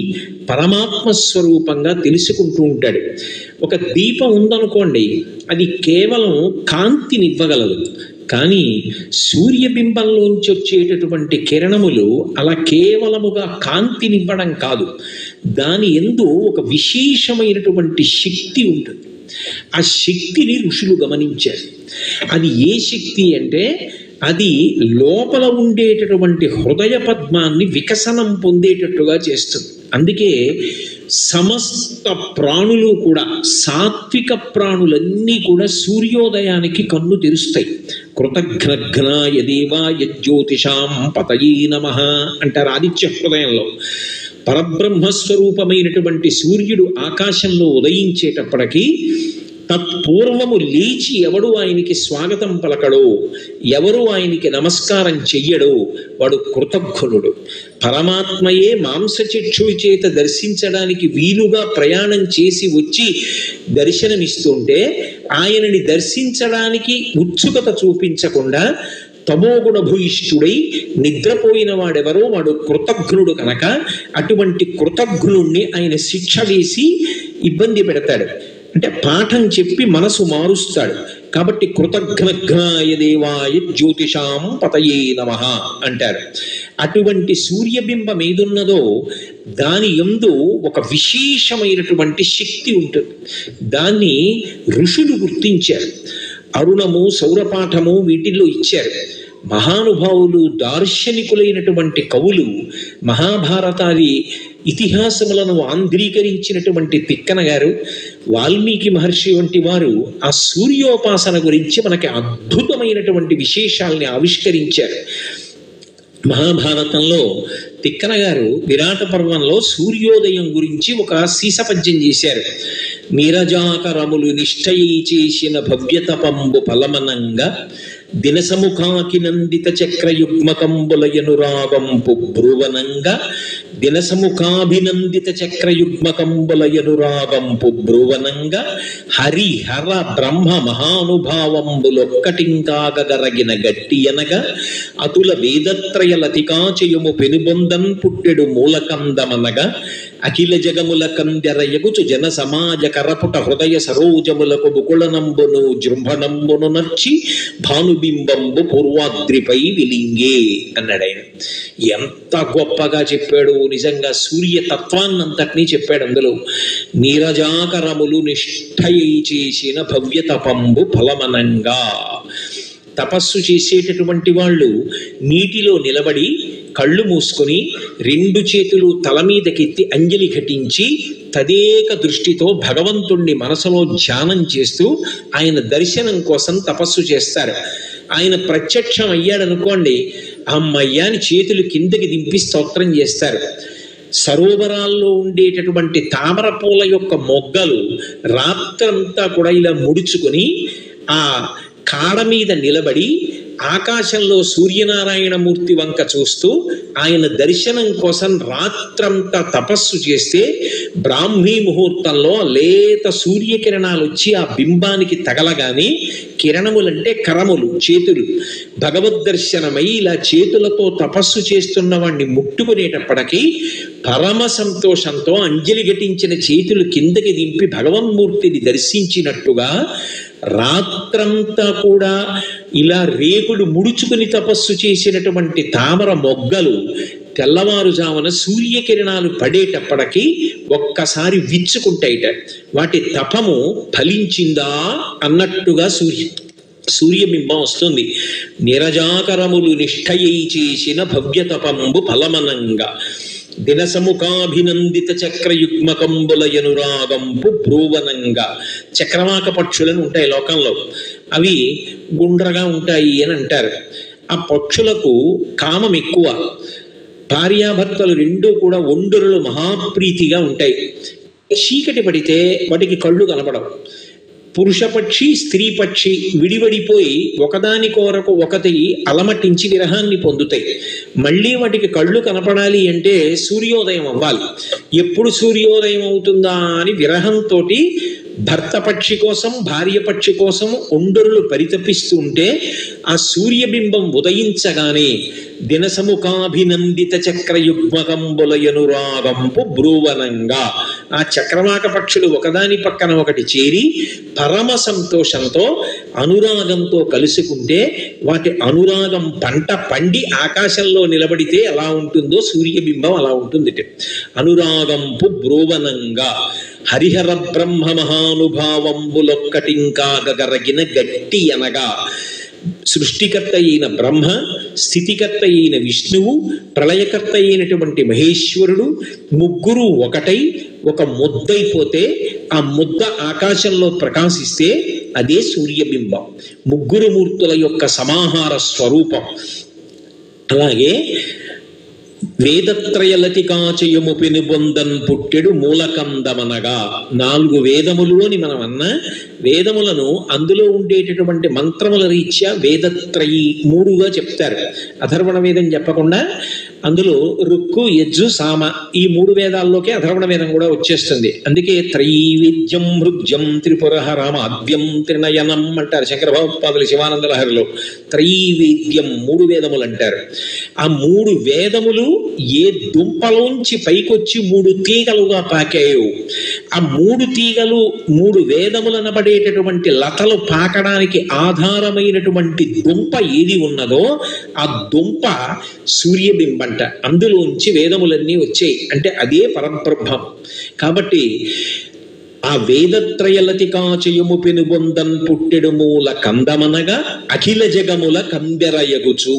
పరమాత్మ స్వరూపంగా తెలుసుకుంటూ ఉంటాడు. ఒక దీపం ఉందనుకోండి, అది కేవలం కాంతినివ్వగలదు, కానీ సూర్యబింబంలోంచి వచ్చేటటువంటి కిరణములు అలా కేవలముగా కాంతినివ్వడం కాదు, దాని యందు ఒక విశేషమైనటువంటి శక్తి ఉంటుంది. ఆ శక్తిని ఋషులు గమనించారు. అది ఏ శక్తి అంటే అది లోపల ఉండేటటువంటి హృదయ పద్మాన్ని వికసనం పొందేటట్టుగా చేస్తుంది. అందుకే సమస్త ప్రాణులు కూడా, సాత్విక ప్రాణులన్నీ కూడా సూర్యోదయానికి కన్ను తెరుస్తాయి. కృతఘ్నఘ్నాయ దేవాయ జ్యోతిషాం పతయే నమః అంటారు ఆదిత్య హృదయంలో. పరబ్రహ్మస్వరూపమైనటువంటి సూర్యుడు ఆకాశంలో ఉదయించేటప్పటికీ తత్పూర్వము లేచి ఎవడు ఆయనకి స్వాగతం పలకడో, ఎవరు ఆయనకి నమస్కారం చెయ్యడో వాడు కృతజ్ఞుడు. పరమాత్మయే మాంసచక్షుడి చేత దర్శించడానికి వీలుగా ప్రయాణం చేసి వచ్చి దర్శనమిస్తుంటే ఆయనని దర్శించడానికి ఉత్సుకత చూపించకుండా తమోగుణ భూయిష్ఠుడై నిద్రపోయిన వాడెవరో వాడు కృతజ్ఞుడు కనుక అటువంటి కృతజ్ఞుణ్ణి ఆయన శిక్ష వేసి ఇబ్బంది పెడతాడు. అంటే పాఠం చెప్పి మనసు మారుస్తాడు. కాబట్టి కృతఘ్నఘ్నాయ దేవాయ జ్యోతిషాం పతయే నమః అంటారు. అటువంటి సూర్యబింబం ఏదున్నదో దాని యందు ఒక విశేషమైనటువంటి శక్తి ఉంటుంది. దాన్ని ఋషులు గుర్తించారు. అరుణము, సౌరపాఠము వీటిల్లో ఇచ్చారు. మహానుభావులు, దార్శనికులైనటువంటి కవులు మహాభారతాది ఇతిహాసములను ఆంధ్రీకరించినటువంటి తిక్కన గారు, వాల్మీకి మహర్షి వంటి వారు ఆ సూర్యోపాసన గురించి మనకి అద్భుతమైనటువంటి విశేషాల్ని ఆవిష్కరించారు. మహాభారతంలో తిక్కన గారు విరాట పర్వంలో సూర్యోదయం గురించి ఒక సీసపద్యం చేశారు. నీరజాకరములు నిష్ఠయి చేసిన భవ్యతపంబు ఫలమనంగా దినసముఖాకి నందిత చక్రయుగ్మకంబులయనురాగంపు భ్రువనంగా దినసముఖాభినందిత చక్రయుగ్మకంబులయనురాగంపు భ్రువనంగా హరి హర బ్రహ్మ మహానుభావంబులొక్కటింకాగరగిన గట్టి అనగా అతుల వేదత్రయ లతికాచయము పెనుబొందన్ పుట్టెడు మూలకందమనగా అఖిల జగముల కందెరయగుచు జన సమాజ కరపుట హృదయ సరోజములకు బుకుళనంబును జృంభణంబును నర్చి భానుబింబంబు పూర్వాద్రిపై విలింగే అన్నాడు ఆయన. ఎంత గొప్పగా చెప్పాడు! నిజంగా సూర్యతత్వాన్నంతటినీ చెప్పాడు అందులో. నీరజాకరములు నిష్ఠయై చేసిన భవ్యతపంబు ఫలమనంగా. తపస్సు చేసేటటువంటి వాళ్ళు నీటిలో నిలబడి కళ్ళు మూసుకొని రెండు చేతులు తల మీదకెత్తి అంజలి ఘటించి తదేక దృష్టితో భగవంతుణ్ణి మనసులో ధ్యానం చేస్తూ ఆయన దర్శనం కోసం తపస్సు చేస్తారు. ఆయన ప్రత్యక్షం అయ్యాడనుకోండి, అమ్మయ్యాని చేతులు కిందకి దింపి స్తోత్రం చేస్తారు. సరోవరాల్లో ఉండేటటువంటి తామర పూల యొక్క మొగ్గలు రాత్రంతా కూడా ఇలా ముడుచుకొని ఆ కాడ మీద నిలబడి ఆకాశంలో సూర్యనారాయణమూర్తి వంక చూస్తూ ఆయన దర్శనం కోసం రాత్రంతా తపస్సు చేస్తే బ్రాహ్మీ ముహూర్తంలో లేత సూర్యకిరణాలు వచ్చి ఆ బింబానికి తగలగానే, కిరణములంటే కరములు, చేతులు, భగవద్దర్శనమై ఇలా చేతులతో తపస్సు చేస్తున్న వాడిని ముట్టుకునేటప్పటికీ పరమ సంతోషంతో అంజలి ఘటించిన చేతులు కిందకి దింపి భగవన్మూర్తిని దర్శించినట్టుగా రాత్రంతా కూడా ఇలా రేకులు ముడుచుకుని తపస్సు చేసినటువంటి తామర మొగ్గలు తెల్లవారుజామున సూర్యకిరణాలు పడేటప్పటికీ ఒక్కసారి విచ్చుకుంటాయిట. వాటి తపము ఫలించిందా అన్నట్టుగా సూర్యబింబం వస్తుంది. నిరజాకరములు నిష్ఠయై చేసిన భవ్యతపంబు ఫలమనంగా దినసముఖాభినందిత చక్రయుగ్మకంబులయనురాగంపు భ్రువనంగా. చక్రవాక పక్షులను ఉంటాయి లోకంలో, అవి గుండ్రగా ఉంటాయి అని అంటారు. ఆ పక్షులకు కామం ఎక్కువ. భార్యాభర్తలు రెండూ కూడా ఒండరులు మహాప్రీతిగా ఉంటాయి. చీకటి పడితే వాటికి కళ్ళు కనపడవు. పురుషపక్షి, స్త్రీ పక్షి విడివడిపోయి ఒకదాని కొరకు ఒకటి అలమటించి విరహాన్ని పొందుతాయి. మళ్ళీ వాటికి కళ్ళు కనపడాలి అంటే సూర్యోదయం అవ్వాలి. ఎప్పుడు సూర్యోదయం అవుతుందా అని విరహంతో భర్త పక్షి కోసం, భార్య పక్షి కోసం ఒండరులు పరితపిస్తూ ఉంటే ఆ సూర్యబింబం ఉదయించగానే దినసముఖాభినందిత చక్రయుగ్మకంబులయనురాగంపు భ్రువనంగా ఆ చక్రవాక పక్షులు ఒకదాని పక్కన ఒకటి చేరి పరమ సంతోషంతో అనురాగంతో కలుసుకుంటే వాటి అనురాగం పంట పండి ఆకాశంలో నిలబడితే ఎలా ఉంటుందో సూర్యబింబం అలా ఉంటుంది. అనురాగంపు భ్రువనంగా హరిహర బ్రహ్మ మహానుభావంబులొక్కటింకాగరగిన గట్టి అనగా సృష్టికర్త అయిన బ్రహ్మ, స్థితికర్త అయిన విష్ణువు, ప్రళయకర్త అయినటువంటి మహేశ్వరుడు ముగ్గురు ఒకటై ఒక ముద్దైపోతే ఆ ముద్ద ఆకాశంలో ప్రకాశిస్తే అదే సూర్యబింబం, ముగ్గురు మూర్తుల యొక్క సమాహార స్వరూపం. అలాగే వేదత్రయలతికాచయము పెనుబొందన్ పుట్టెడు మూలకందమనగా 4 వేదములు అని మనం అన్నా, వేదములను అందులో ఉండేటటువంటి మంత్రముల రీత్యా వేదత్రయి 3గా చెప్తారు. అథర్వణ వేదం చెప్పకుండా అందులో రుక్కు, యజ్జు, సామ ఈ 3 వేదాల్లోకే అథర్వణ వేదం కూడా వచ్చేస్తుంది. అందుకే త్రైవేద్యం హృద్యం త్రిపురహరమాద్యం త్రినయనం అంటారు శంకర భగవత్పాదులు శివానంద లహరిలో. త్రైవేద్యం 3 వేదములు అంటారు. ఆ 3 వేదములు ఏ దుంపలోంచి పైకొచ్చి 3 తీగలుగా పాకాయో ఆ 3 తీగలు 3 వేదములనబడేటటువంటి లతలు పాకడానికి ఆధారమైనటువంటి దుంప ఏది ఉన్నదో ఆ దుంప సూర్యబింబంట. అందులోంచి వేదములన్నీ వచ్చాయి. అంటే అదే పరబ్రహ్మం. కాబట్టి ఆ వేదత్రయలతికాచయము పెనుబొందన్ పుట్టెడు మూల కందమనగా అఖిల జగముల కందెరయగుచు.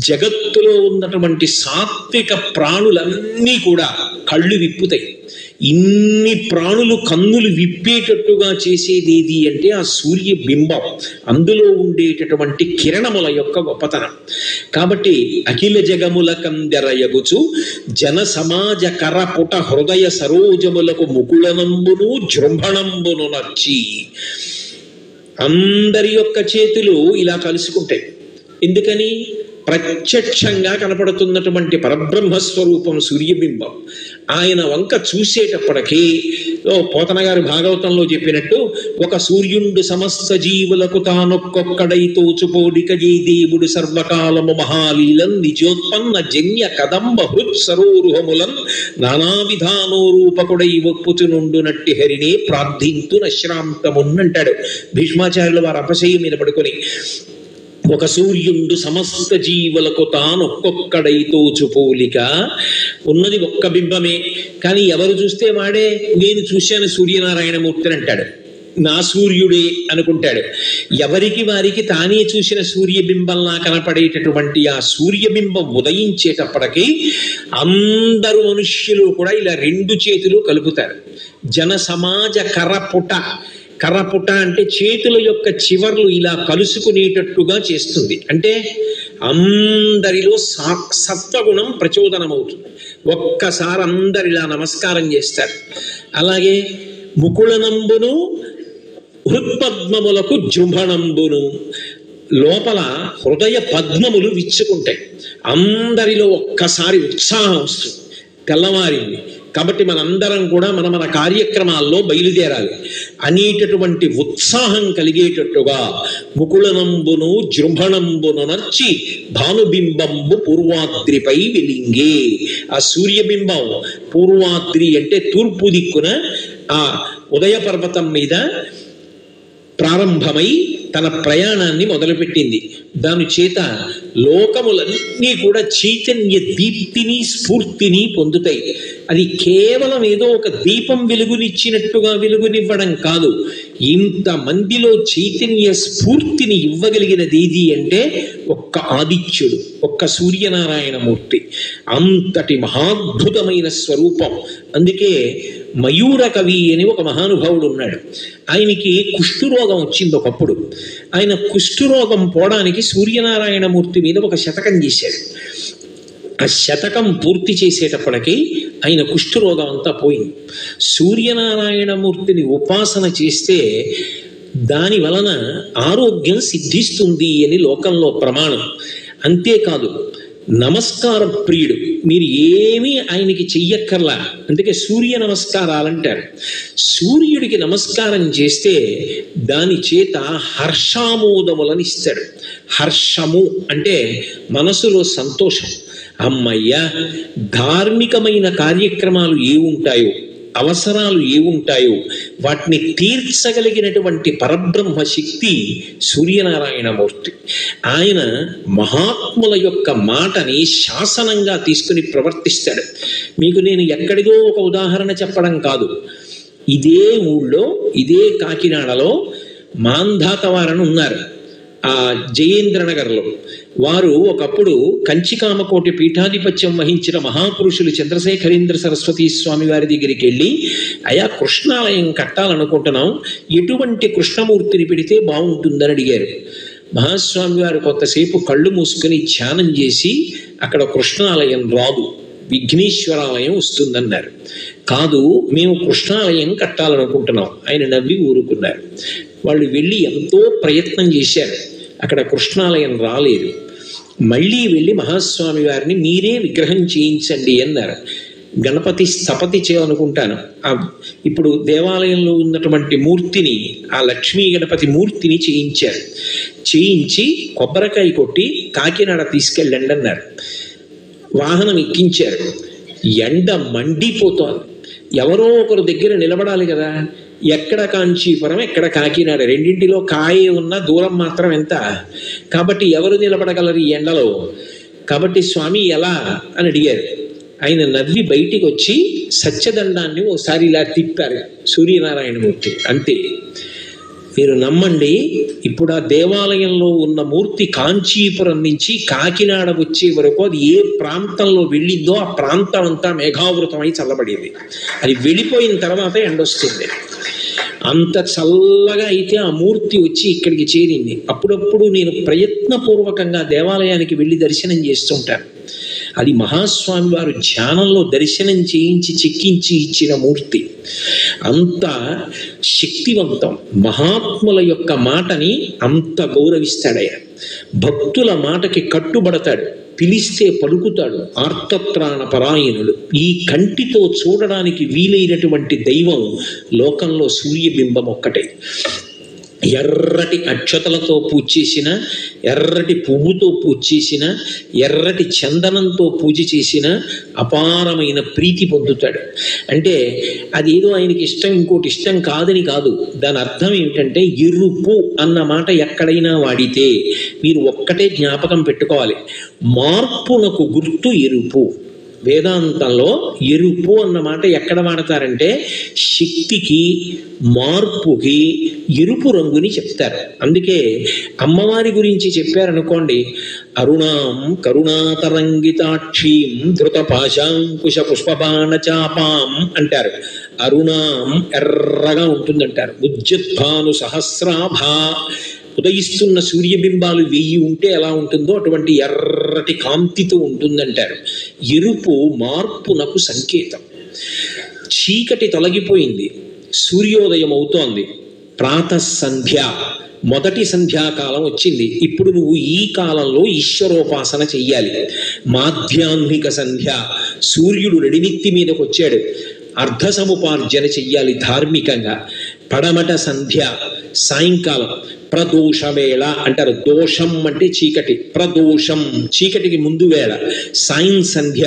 జగత్తులో ఉన్నటువంటి సాత్విక ప్రాణులన్నీ కూడా కళ్ళు విప్పుతాయి. ఇన్ని ప్రాణులు కన్నులు విప్పేటట్టుగా చేసేది ఏది అంటే ఆ సూర్య బింబం, అందులో ఉండేటటువంటి కిరణముల యొక్క గొప్పతనం. కాబట్టి అఖిల జగముల కందెరయగుచు జన సమాజ కరపుట హృదయ సరోజములకు ముకుళనంబును జృంభణంబును నచ్చి. అందరి యొక్క చేతులు ఇలా కలుసుకుంటాయి. ఎందుకని? ప్రత్యక్షంగా కనపడుతున్నటువంటి పరబ్రహ్మస్వరూపం సూర్యబింబం. ఆయన వంక చూసేటప్పటికీ పోతన గారు భాగవతంలో చెప్పినట్టు ఒక సూర్యుండు సమస్త జీవులకు తానొక్కొక్కడై తోచుపోడిక దేవుడు సర్వకాలము మహాలీలన్ నిజోత్పన్న జన్య కదంబ హృత్ సరోరుహములన్ నానా విధానోరూపకుడై ఒప్పుచునుండునట్టి హరినే ప్రార్థింతు నశ్రాంతమున్నంటాడు భీష్మాచార్యుల వారు అపశయం మీద పడుకొని. ఒక సూర్యుండు సమస్త జీవులకు తానొక్కొక్కడై తోచుపోలిక. ఉన్నది ఒక్క బింబమే, కానీ ఎవరు చూస్తే వాడే నేను చూశాను సూర్యనారాయణమూర్తిని అంటాడు. నా సూర్యుడే అనుకుంటాడు. ఎవరికి వారికి తానే చూసిన సూర్యబింబంలా కనపడేటటువంటి ఆ సూర్యబింబం ఉదయించేటప్పటికీ అందరూ మనుష్యులు కూడా ఇలా 2 చేతులు కలుపుతారు. జన సమాజ కర్రపుట అంటే చేతుల యొక్క చివర్లు ఇలా కలుసుకునేటట్టుగా చేస్తుంది. అంటే అందరిలో సత్వగుణం ప్రచోదనమవుతుంది. ఒక్కసారి అందరు ఇలా నమస్కారం చేస్తారు. అలాగే ముకుళనంబును హృత్పద్మములకు జృంభణంబును, లోపల హృదయ పద్మములు విచ్చుకుంటాయి. అందరిలో ఒక్కసారి ఉత్సాహం వస్తుంది. తెల్లవారింది కాబట్టి మనందరం కూడా మన కార్యక్రమాల్లో బయలుదేరాలి అనేటటువంటి ఉత్సాహం కలిగేటట్టుగా ముకుళనంబును జృంభణంబును నర్చి భానుబింబంబు పూర్వాద్రిపై వెలింగే. ఆ సూర్యబింబం పూర్వాద్రి అంటే తూర్పు దిక్కున ఆ ఉదయ పర్వతం మీద ప్రారంభమై తన ప్రయాణాన్ని మొదలుపెట్టింది. దాని చేత లోకములన్నీ కూడా చైతన్య దీప్తిని స్ఫూర్తిని పొందుతాయి. అది కేవలం ఏదో ఒక దీపం వెలుగునిచ్చినట్టుగా వెలుగునివ్వడం కాదు. ఇంతమందిలో చైతన్య స్ఫూర్తిని ఇవ్వగలిగినది ఏది అంటే ఒక్క ఆదిత్యుడు, ఒక్క సూర్యనారాయణమూర్తి. అంతటి మహాద్భుతమైన స్వరూపం. అందుకే మయూర కవి అని ఒక మహానుభావుడు ఉన్నాడు. ఆయనకి కుష్ఠురోగం వచ్చింది ఒకప్పుడు. ఆయన కుష్ఠురోగం పోవడానికి సూర్యనారాయణమూర్తి మీద ఒక శతకం చేశాడు. ఆ శతకం పూర్తి చేసేటప్పటికీ ఆయన కుష్ఠురోగం అంతా పోయింది. సూర్యనారాయణమూర్తిని ఉపాసన చేస్తే దాని వలన ఆరోగ్యం సిద్ధిస్తుంది అని లోకంలో ప్రమాణం. అంతేకాదు నమస్కార ప్రియుడు. మీరు ఏమీ ఆయనకి చెయ్యక్కర్లా. అందుకే సూర్య నమస్కారాలంటారు. సూర్యుడికి నమస్కారం చేస్తే దాని చేత హర్షామోదములను ఇస్తాడు. హర్షము అంటే మనసులో సంతోషం. అమ్మయ్య, ధార్మికమైన కార్యక్రమాలు ఏముంటాయో, అవసరాలు ఏముంటాయో వాటిని తీర్చగలిగినటువంటి పరబ్రహ్మ శక్తి సూర్యనారాయణమూర్తి. ఆయన మహాత్ముల యొక్క మాటని శాసనంగా తీసుకుని ప్రవర్తిస్తాడు. మీకు నేను ఎక్కడిదో ఒక ఉదాహరణ చెప్పడం కాదు. ఇదే ఊళ్ళో, ఇదే కాకినాడలో మాంధాతవారని ఉన్నారు, ఆ జయేంద్రనగర్లో. వారు ఒకప్పుడు కంచికామకోటి పీఠాధిపత్యం వహించిన మహాపురుషులు చంద్రశేఖరేంద్ర సరస్వతీ స్వామి వారి దగ్గరికి వెళ్ళి, అయా కృష్ణాలయం కట్టాలనుకుంటున్నాం, ఎటువంటి కృష్ణమూర్తిని పెడితే బాగుంటుందని అడిగారు. మహాస్వామి వారు కొంతసేపు కళ్ళు మూసుకొని ధ్యానం చేసి, అక్కడ కృష్ణాలయం రాదు, విఘ్నేశ్వరాలయం వస్తుందన్నారు. కాదు, మేము కృష్ణాలయం కట్టాలనుకుంటున్నాం. ఆయన నవ్వి ఊరుకున్నారు. వాళ్ళు వెళ్ళి ఎంతో ప్రయత్నం చేశారు, అక్కడ కృష్ణాలయం రాలేదు. మళ్ళీ వెళ్ళి మహాస్వామి వారిని మీరే విగ్రహం చేయించండి అన్నారు. గణపతి స్థపతి చేయాలనుకుంటాను. ఇప్పుడు దేవాలయంలో ఉన్నటువంటి మూర్తిని, ఆ లక్ష్మీ గణపతి మూర్తిని చేయించారు. చేయించి కొబ్బరికాయ కొట్టి కాకినాడ తీసుకెళ్ళండి అన్నారు. వాహనం ఎక్కించారు. ఎండ మండిపోతోంది. ఎవరో ఒకరు దగ్గర నిలబడాలి కదా. ఎక్కడ కాంచీపురం, ఎక్కడ కాకినాడ, రెండింటిలో కాయే ఉన్న దూరం మాత్రం ఎంత. కాబట్టి ఎవరు నిలబడగలరు ఈ ఎండలో? కాబట్టి స్వామి ఎలా అని అడిగారు. ఆయన నవ్వి బయటికి వచ్చి సత్యదండాన్ని ఓసారి ఇలా తిప్పారు సూర్యనారాయణమూర్తి. అంతే. మీరు నమ్మండి, ఇప్పుడు ఆ దేవాలయంలో ఉన్న మూర్తి కాంచీపురం నుంచి కాకినాడ వచ్చే వరకు అది ఏ ప్రాంతంలో వెళ్ళిందో ఆ ప్రాంతం అంతా మేఘావృతమై చల్లబడేది. అది వెళ్ళిపోయిన తర్వాత ఎండొస్తుంది. అంత చల్లగా అయితే ఆ మూర్తి వచ్చి ఇక్కడికి చేరింది. అప్పుడప్పుడు నేను ప్రయత్నపూర్వకంగా దేవాలయానికి వెళ్ళి దర్శనం చేస్తుంటాను. అది మహాస్వామి వారు ధ్యానంలో దర్శనం చేయించి చెక్కించి ఇచ్చిన మూర్తి. అంత శక్తివంతం. మహాత్ముల యొక్క మాటని అంత గౌరవిస్తాడయ్య. భక్తుల మాటకి కట్టుబడతాడు, పిలిస్తే పలుకుతాడు. ఆర్తత్రాణ పరాయణుడు. ఈ కంటితో చూడడానికి వీలైనటువంటి దైవం లోకంలో సూర్యబింబం ఒక్కటే. ఎర్రటి అక్షతలతో పూజ చేసిన, ఎర్రటి పువ్వుతో పూజ చేసిన, ఎర్రటి చందనంతో పూజ చేసిన అపారమైన ప్రీతి పొందుతాడు. అంటే అదేదో ఆయనకి ఇష్టం ఇంకోటి ఇష్టం కాదని కాదు. దాని అర్థం ఏమిటంటే ఎరుపు అన్న మాట ఎక్కడైనా వాడితే మీరు ఒక్కటే జ్ఞాపకం పెట్టుకోవాలి, మార్పునకు గుర్తు ఎరుపు. వేదాంతంలో ఎరుపు అన్న మాట ఎక్కడ వాడతారంటే శక్తికి, మార్పుకి ఎరుపు రంగుని చెప్తారు. అందుకే అమ్మవారి గురించి చెప్పారనుకోండి, అరుణాం కరుణాతరంగితాక్షీం ధృతపాశాంకుశ పుష్పబాణ చాపాం అంటారు. అరుణాం ఎర్రగా ఉంటుందంటారు. ఉజ్జద్భాను సహస్రాభా, ఉదయిస్తున్న సూర్యబింబాలు 1000 ఉంటే ఎలా ఉంటుందో అటువంటి ఎర్రటి కాంతితో ఉంటుందంటారు. ఎరుపు మార్పునకు సంకేతం. చీకటి తొలగిపోయింది, సూర్యోదయం అవుతోంది. ప్రాతఃసంధ్య, మొదటి సంధ్యాకాలం వచ్చింది. ఇప్పుడు నువ్వు ఈ కాలంలో ఈశ్వరోపాసన చెయ్యాలి. మాధ్యాహ్నిక సంధ్య, సూర్యుడు నడినెత్తి మీదకి వచ్చాడు, అర్ధ సముపార్జన చెయ్యాలి ధార్మికంగా. పడమట సంధ్య, సాయంకాలం. ప్రదోషవేళ అంటారు. దోషం అంటే చీకటి, ప్రదోషం చీకటికి ముందు వేళ. సాయం సంధ్య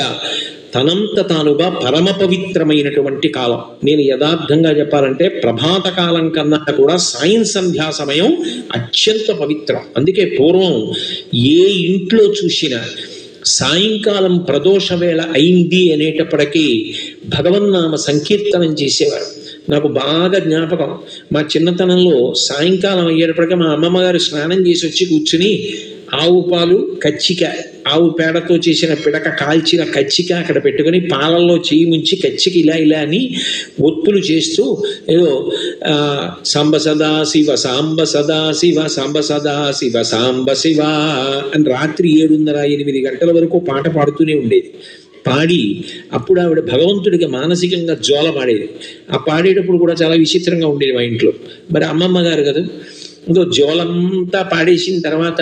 తనంత తానుగా పరమ పవిత్రమైనటువంటి కాలం. నేను యథార్థంగా చెప్పాలంటే ప్రభాత కాలం కన్నా కూడా సాయం సంధ్యా సమయం అత్యంత పవిత్రం. అందుకే పూర్వం ఏ ఇంట్లో చూసినా సాయంకాలం ప్రదోష వేళ అయింది అనేటప్పటికీ భగవన్నామ సంకీర్తనం చేసేవారు. నాకు బాగా జ్ఞాపకం, మా చిన్నతనంలో సాయంకాలం అయ్యేటప్పటికీ మా అమ్మమ్మ గారు స్నానం చేసి వచ్చి కూర్చుని ఆవు పాలు, కచ్చిక, ఆవు పేడతో చేసిన పిడక, కాల్చిన కచ్చిక అక్కడ పెట్టుకుని పాలల్లో చేయి ముంచి కచ్చిక ఇలా ఇలా అని ఒత్తులు చేస్తూ ఏదో సాంబ సదా శివ సాంబ సదా శివ సాంబ సదా శివ సాంబ శివ అని రాత్రి 7:30-8 గంటల వరకు పాట పాడుతూనే ఉండేది. పాడి అప్పుడు ఆవిడ భగవంతుడికి మానసికంగా జోల పాడేది. ఆ పాడేటప్పుడు కూడా చాలా విచిత్రంగా ఉండేది మా ఇంట్లో. మరి అమ్మమ్మ గారు కదా, ఇంకో జోలంతా పాడేసిన తర్వాత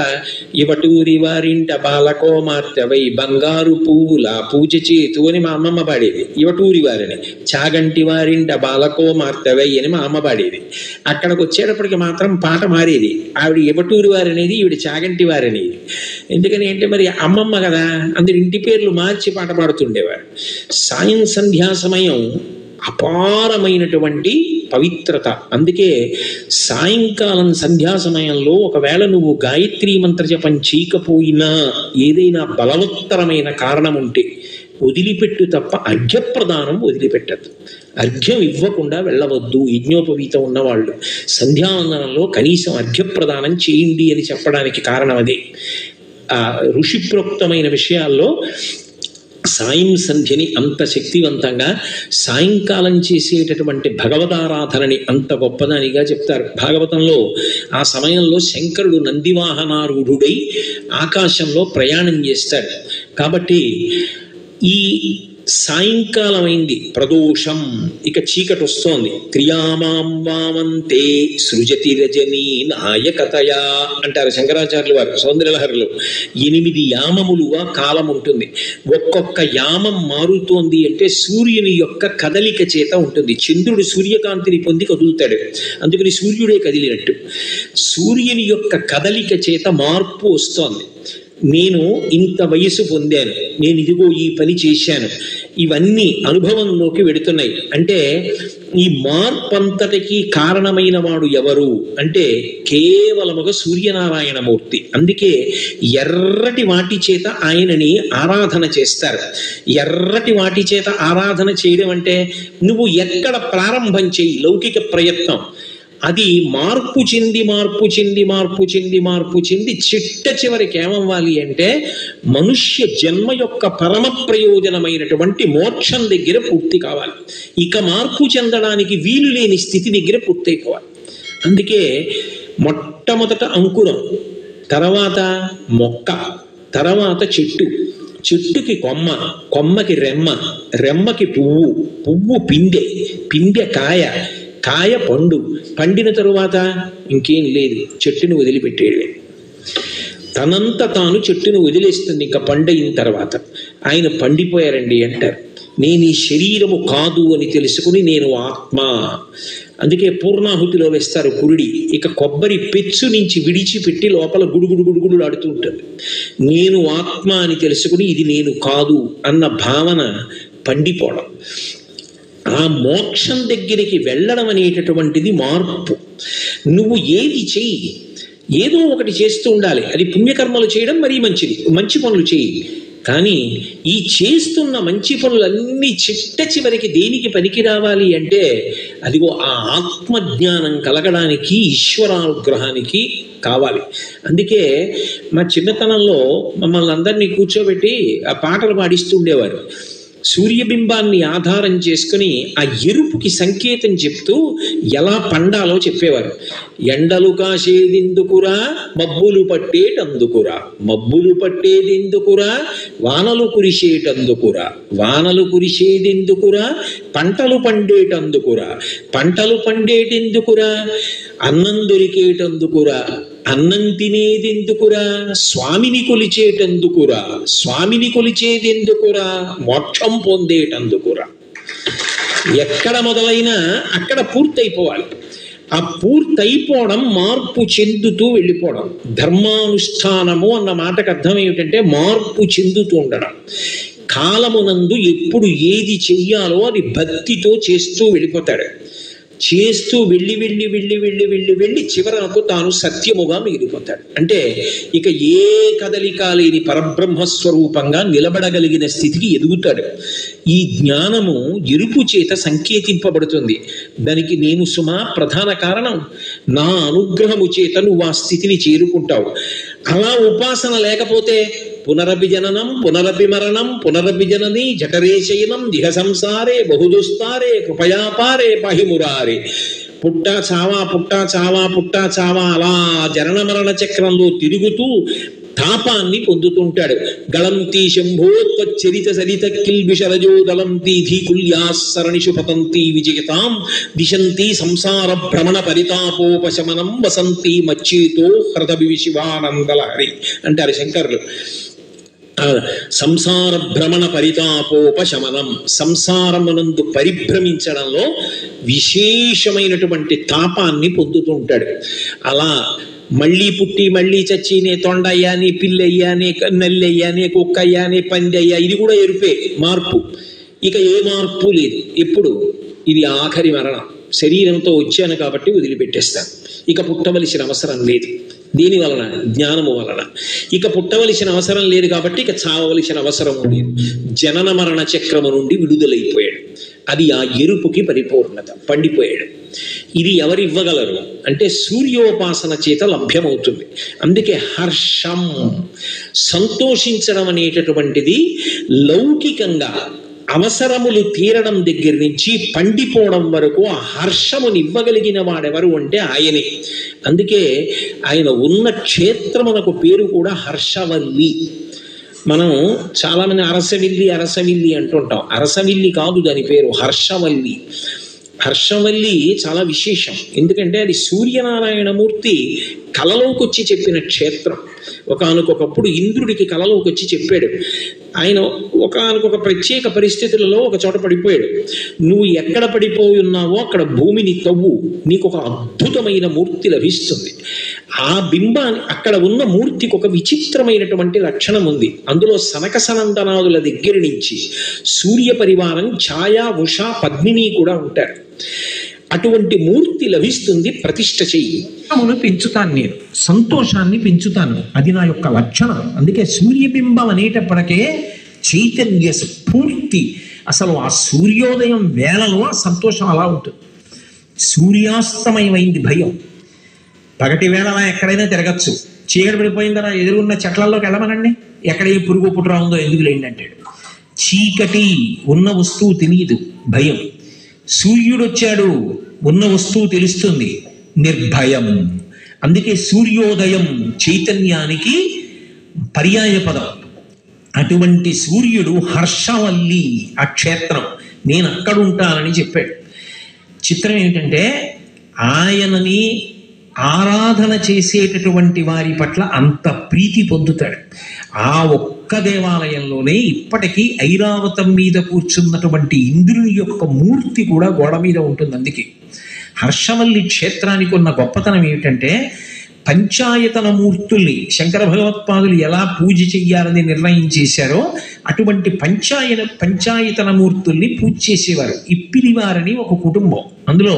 ఇవటూరి వారింట బాలకోమార్తెవై బంగారు పువ్వుల పూజ చేతు అని మా అమ్మమ్మ పాడేది. ఇవటూరి వారిని. చాగంటి వారింట బాలకోమార్తెవై అని మా అమ్మ పాడేది. అక్కడికి వచ్చేటప్పటికి మాత్రం పాట మారేది. ఆవిడ ఇవటూరి వారి అనేది, ఈవిడ చాగంటి వారి అనేది. ఎందుకని అంటే మరి అమ్మమ్మ కదా, అందరి ఇంటి పేర్లు మార్చి పాట పాడుతుండేవారు. సాయం సంధ్యా సమయం అపారమైనటువంటి పవిత్రత. అందుకే సాయంకాలం సంధ్యా సమయంలో ఒకవేళ నువ్వు గాయత్రీ మంత్ర జపం చేయకపోయినా ఏదైనా బలవత్తరమైన కారణం ఉంటే వదిలిపెట్టు తప్ప అర్ఘ్యప్రదానం వదిలిపెట్టద్దు. అర్ఘ్యం ఇవ్వకుండా వెళ్ళవద్దు. యజ్ఞోపవీతం ఉన్నవాళ్ళు సంధ్యావందనంలో కనీసం అర్ఘ్యప్రదానం చేయండి అని చెప్పడానికి కారణం అదే. ఋషిప్రోక్తమైన విషయాల్లో సాయం సంధ్యని అంత శక్తివంతంగా, సాయంకాలం చేసేటటువంటి భగవదారాధనని అంత గొప్పదానిగా చెప్తారు భాగవతంలో. ఆ సమయంలో శంకరుడు నందివాహనారూఢుడై ఆకాశంలో ప్రయాణం చేస్తాడు. కాబట్టి ఈ సాయంకాలం అయింది, ప్రదోషం, ఇక చీకటి వస్తోంది. క్రియామాం వామంతే సృజతి రజనీ నాయకతయా అంటారు శంకరాచార్యులు వారు సౌందర్యలహరిలో. 8 యామములుగా కాలం ఉంటుంది. ఒక్కొక్క యామం మారుతోంది అంటే సూర్యుని యొక్క కదలిక చేత ఉంటుంది. చంద్రుడు సూర్యకాంతిని పొంది కదులుతాడు, అందుకని సూర్యుడే కదిలినట్టు. సూర్యుని యొక్క కదలిక చేత మార్పు వస్తోంది. నేను ఇంత వయసు పొందాను, నేను ఇదిగో ఈ పని చేశాను, ఇవన్నీ అనుభవంలోకి వెడుతున్నాయి. అంటే ఈ మార్పంతటికి కారణమైన వాడు ఎవరు అంటే కేవలముగా సూర్యనారాయణమూర్తి. అందుకే ఎర్రటి వాటి చేత ఆయనని ఆరాధన చేస్తారు. ఎర్రటి వాటి చేత ఆరాధన చేయడం అంటే నువ్వు ఎక్కడ ప్రారంభం చేయి లౌకిక ప్రయత్నం, అది మార్పు చెంది మార్పు చెంది మార్పు చెంది మార్పు చెంది చిట్ట చివరికి ఏమవ్వాలి అంటే మనుష్య జన్మ యొక్క పరమ ప్రయోజనమైనటువంటి మోక్షం దగ్గర పూర్తి కావాలి. ఇక మార్పు చెందడానికి వీలు లేని స్థితి దగ్గర పూర్తయిపోవాలి. అందుకే మొట్టమొదట అంకురం, తర్వాత మొక్క, తర్వాత చెట్టు, చెట్టుకి కొమ్మ, కొమ్మకి రెమ్మ, రెమ్మకి పువ్వు, పువ్వు పిందె, పిందె కాయ, కాయ పండు, పండిన తరువాత ఇంకేం లేదు, చెట్టును వదిలిపెట్టేయడమే. తనంత తాను చెట్టును వదిలేస్తుంది ఇంకా పండయిన తర్వాత. ఆయన పండిపోయారండి అంటారు. నేను ఈ శరీరము కాదు అని తెలుసుకుని నేను ఆత్మ. అందుకే పూర్ణాహుతిలో వేస్తారు పురుడి. ఇక కొబ్బరి పెచ్చు నుంచి విడిచిపెట్టి లోపల గుడుగుడు గుడుగుడు ఆడుతూ ఉంటుంది. నేను ఆత్మ అని తెలుసుకుని ఇది నేను కాదు అన్న భావన పండిపోవడం. ఆ మోక్షం దగ్గరికి వెళ్ళడం అనేటటువంటిది మార్పు. నువ్వు ఏది చెయ్యి, ఏదో ఒకటి చేస్తూ ఉండాలి. అది పుణ్యకర్మలు చేయడం మరీ మంచిది, మంచి పనులు చేయి. కానీ ఈ చేస్తున్న మంచి పనులన్నీ చిట్ట చివరికి దేనికి పనికి రావాలి అంటే అదిగో ఆ ఆత్మజ్ఞానం కలగడానికి, ఈశ్వరానుగ్రహానికి కావాలి. అందుకే మా చిన్నతనంలో మమ్మల్ని అందరినీ కూర్చోబెట్టి ఆ పాటలు పాడిస్తూ ఉండేవారు. సూర్యబింబాన్ని ఆధారం చేసుకుని ఆ ఎరుపుకి సంకేతం చెప్తూ ఎలా పండాలో చెప్పేవారు. ఎండలు కాసేదెందుకురా, మబ్బులు పట్టేటందుకురా, మబ్బులు పట్టేదెందుకురా, వానలు కురిసేటందుకురా, వానలు కురిసేదెందుకురా, పంటలు పండేటందుకురా, పంటలు పండేటెందుకురా, అన్నం దొరికేటందుకురా, అన్నం తినేదెందుకురా, స్వామిని కొలిచేటందుకురా, స్వామిని కొలిచేదెందుకురా, మోక్షం పొందేటందుకురా. ఎక్కడ మొదలైనా అక్కడ పూర్తయిపోవాలి. ఆ పూర్తయిపోవడం మార్పు చెందుతూ వెళ్ళిపోవడం. ధర్మానుష్ఠానము అన్న మాటకు అర్థం ఏమిటంటే మార్పు చెందుతూ ఉండడం. కాలమునందు ఎప్పుడు ఏది చెయ్యాలో అది భక్తితో చేస్తూ వెళ్ళిపోతాడు. చేస్తూ వెళ్ళి వెళ్ళి వెళ్ళి వెళ్ళి వెళ్ళి వెళ్ళి చివరకు తాను సత్యముగా మిగిలిపోతాడు. అంటే ఇక ఏ కదలిక లేని పరబ్రహ్మస్వరూపంగా నిలబడగలిగిన స్థితికి ఎదుగుతాడు. ఈ జ్ఞానము ఎరుపు చేత సంకేతింపబడుతుంది. దానికి నేను సుమా ప్రధాన కారణం. నా అనుగ్రహము చేత నువ్వు ఆ స్థితిని చేరుకుంటావు. అలా ఉపాసన లేకపోతే పునరపి జననం పునరపి మరణం పునరపి జనని జఠరే శయనం దిహ సంసారే బహుదుస్తారే కృపయాపారే పహిమురారే. పుట్టా చావా పుట్టా చావా పుట్టా చావా అలా జనన మరణ చక్రంలో తిరుగుతూ తాపాన్ని పొందుతుంటాడు. గళంతి శంభోత్వచ్చరిత సరిత కిల్బిషరజో దళంతి ధీకుల్యాసరణిషు పతంతి విజయతాం దిశంతి సంసార భ్రమణ పరితాపోపశమనం వసంతి మచ్చేతో హృదవి శివానందలహరి అంటారు శంకరులు. సంసార భ్రమణ పరితాపోపశమనం, సంసారమునందు పరిభ్రమించడంలో విశేషమైనటువంటి తాపాన్ని పొందుతూ ఉంటాడు. అలా మళ్ళీ పుట్టి మళ్ళీ చచ్చి నే తొండయ్యా నీ పిల్లయ్యా నే నల్లయ్యా నే కుక్కయ్యా నే పందయ్యా, ఇది కూడా ఎరుపే మార్పు. ఇక ఏ మార్పు లేదు. ఎప్పుడు ఇది ఆఖరి మరణం. శరీరంతో వచ్చాను కాబట్టి వదిలిపెట్టేస్తాను. ఇక పుట్టవలసిన అవసరం లేదు. దీని వలన జ్ఞానము వలన ఇక పుట్టవలసిన అవసరం లేదు కాబట్టి ఇక చావవలసిన అవసరం లేదు. జనన మరణ చక్రము నుండి విడుదలైపోయాడు. అది ఆ ఎరుపుకి పరిపూర్ణత, పండిపోయాడు. ఇది ఎవరు ఇవ్వగలరు అంటే సూర్యోపాసన చేత లభ్యమవుతుంది. అందుకే హర్షం, సంతోషించడం అనేటటువంటిది లౌకికంగా అవసరములు తీరడం దగ్గర నుంచి పండిపోవడం వరకు ఆ హర్షముని ఇవ్వగలిగిన వాడెవరు అంటే ఆయనే. అందుకే ఆయన ఉన్న క్షేత్రమునకు పేరు కూడా హర్షవల్లి. మనం చాలామంది అరసవిల్లి అరసవిల్లి అంటుంటాం. అరసవిల్లి కాదు దాని పేరు, హర్షవల్లి. హర్షవల్లి చాలా విశేషం. ఎందుకంటే అది సూర్యనారాయణమూర్తి కలలోకి వచ్చి చెప్పిన క్షేత్రం. ఒకానొకప్పుడు ఇంద్రుడికి కలలోకి వచ్చి చెప్పాడు. ఆయన ఒకానొక ప్రత్యేక పరిస్థితులలో ఒక చోట పడిపోయాడు. నువ్వు ఎక్కడ పడిపోయి ఉన్నావో అక్కడ భూమిని తవ్వు, నీకు ఒక అద్భుతమైన మూర్తి లభిస్తుంది. ఆ బింబాన్ని అక్కడ ఉన్న మూర్తికి ఒక విచిత్రమైనటువంటి లక్షణం ఉంది. అందులో సనక సనందనాదుల దగ్గర నుంచి సూర్య పరివారం, ఛాయ, ఉష, పద్మిని కూడా ఉంటారు. అటువంటి మూర్తి లభిస్తుంది, ప్రతిష్ఠ చెయ్యి. పెంచుతాను, నేను సంతోషాన్ని పెంచుతాను, అది నా యొక్క లక్షణం. అందుకే సూర్యబింబం అనేటప్పటికే చైతన్య స్ఫూర్తి. అసలు ఆ సూర్యోదయం వేళలో ఆ సంతోషం అలా ఉంటుంది. సూర్యాస్తమయమైంది భయం. పగటి వేళ అలా ఎక్కడైనా తిరగచ్చు, చీకటి పడిపోయిందా ఎదురున్న చెట్లలోకి వెళ్ళమనండి, ఎక్కడ ఏ పురుగు పుట్రా ఉందో ఎందుకు లేండి అంటాడు. చీకటి, ఉన్న వస్తువు తెలియదు, భయం. సూర్యుడు వచ్చాడు, ఉన్న వస్తువు తెలుస్తుంది, నిర్భయం. అందుకే సూర్యోదయం చైతన్యానికి పర్యాయ పదం. అటువంటి సూర్యుడు హర్షవల్లి ఆ క్షేత్రం, నేను అక్కడ ఉంటానని చెప్పాడు. చిత్రం ఏంటంటే ఆయనని ఆరాధన చేసేటటువంటి వారి పట్ల అంత ప్రీతి పొందుతాడు. ఆ ఒక్క దేవాలయంలోనే ఇప్పటికీ ఐరావతం మీద కూర్చున్నటువంటి ఇంద్రుని యొక్క మూర్తి కూడా గోడ మీద ఉంటుంది. అందుకే హర్షవల్లి క్షేత్రానికి ఉన్న గొప్పతనం ఏమిటంటే పంచాయతన మూర్తుల్ని శంకర భగవత్పాదులు ఎలా పూజ చెయ్యాలని నిర్ణయం చేశారో అటువంటి పంచాయతన మూర్తుల్ని పూజ చేసేవారు. ఇప్పిలివారని ఒక కుటుంబం, అందులో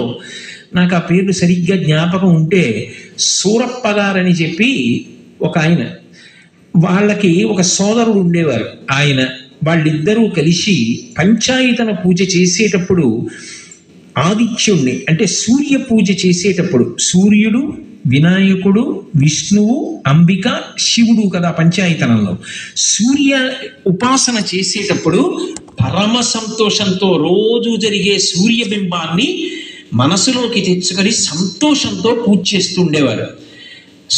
నాకు ఆ పేర్లు సరిగ్గా జ్ఞాపకం ఉంటే సూరప్ప గారని చెప్పి ఒక ఆయన, వాళ్ళకి ఒక సోదరుడు ఉండేవారు. వాళ్ళిద్దరూ కలిసి పంచాయతన పూజ చేసేటప్పుడు ఆదిత్యుణ్ణి, అంటే సూర్య పూజ చేసేటప్పుడు సూర్యుడు, వినాయకుడు, విష్ణువు, అంబిక, శివుడు కదా పంచాయతనంలో. సూర్య ఉపాసన చేసేటప్పుడు పరమ సంతోషంతో రోజు జరిగే సూర్యబింబాన్ని మనసులోకి తెచ్చుకొని సంతోషంతో పూజ చేస్తుండేవారు.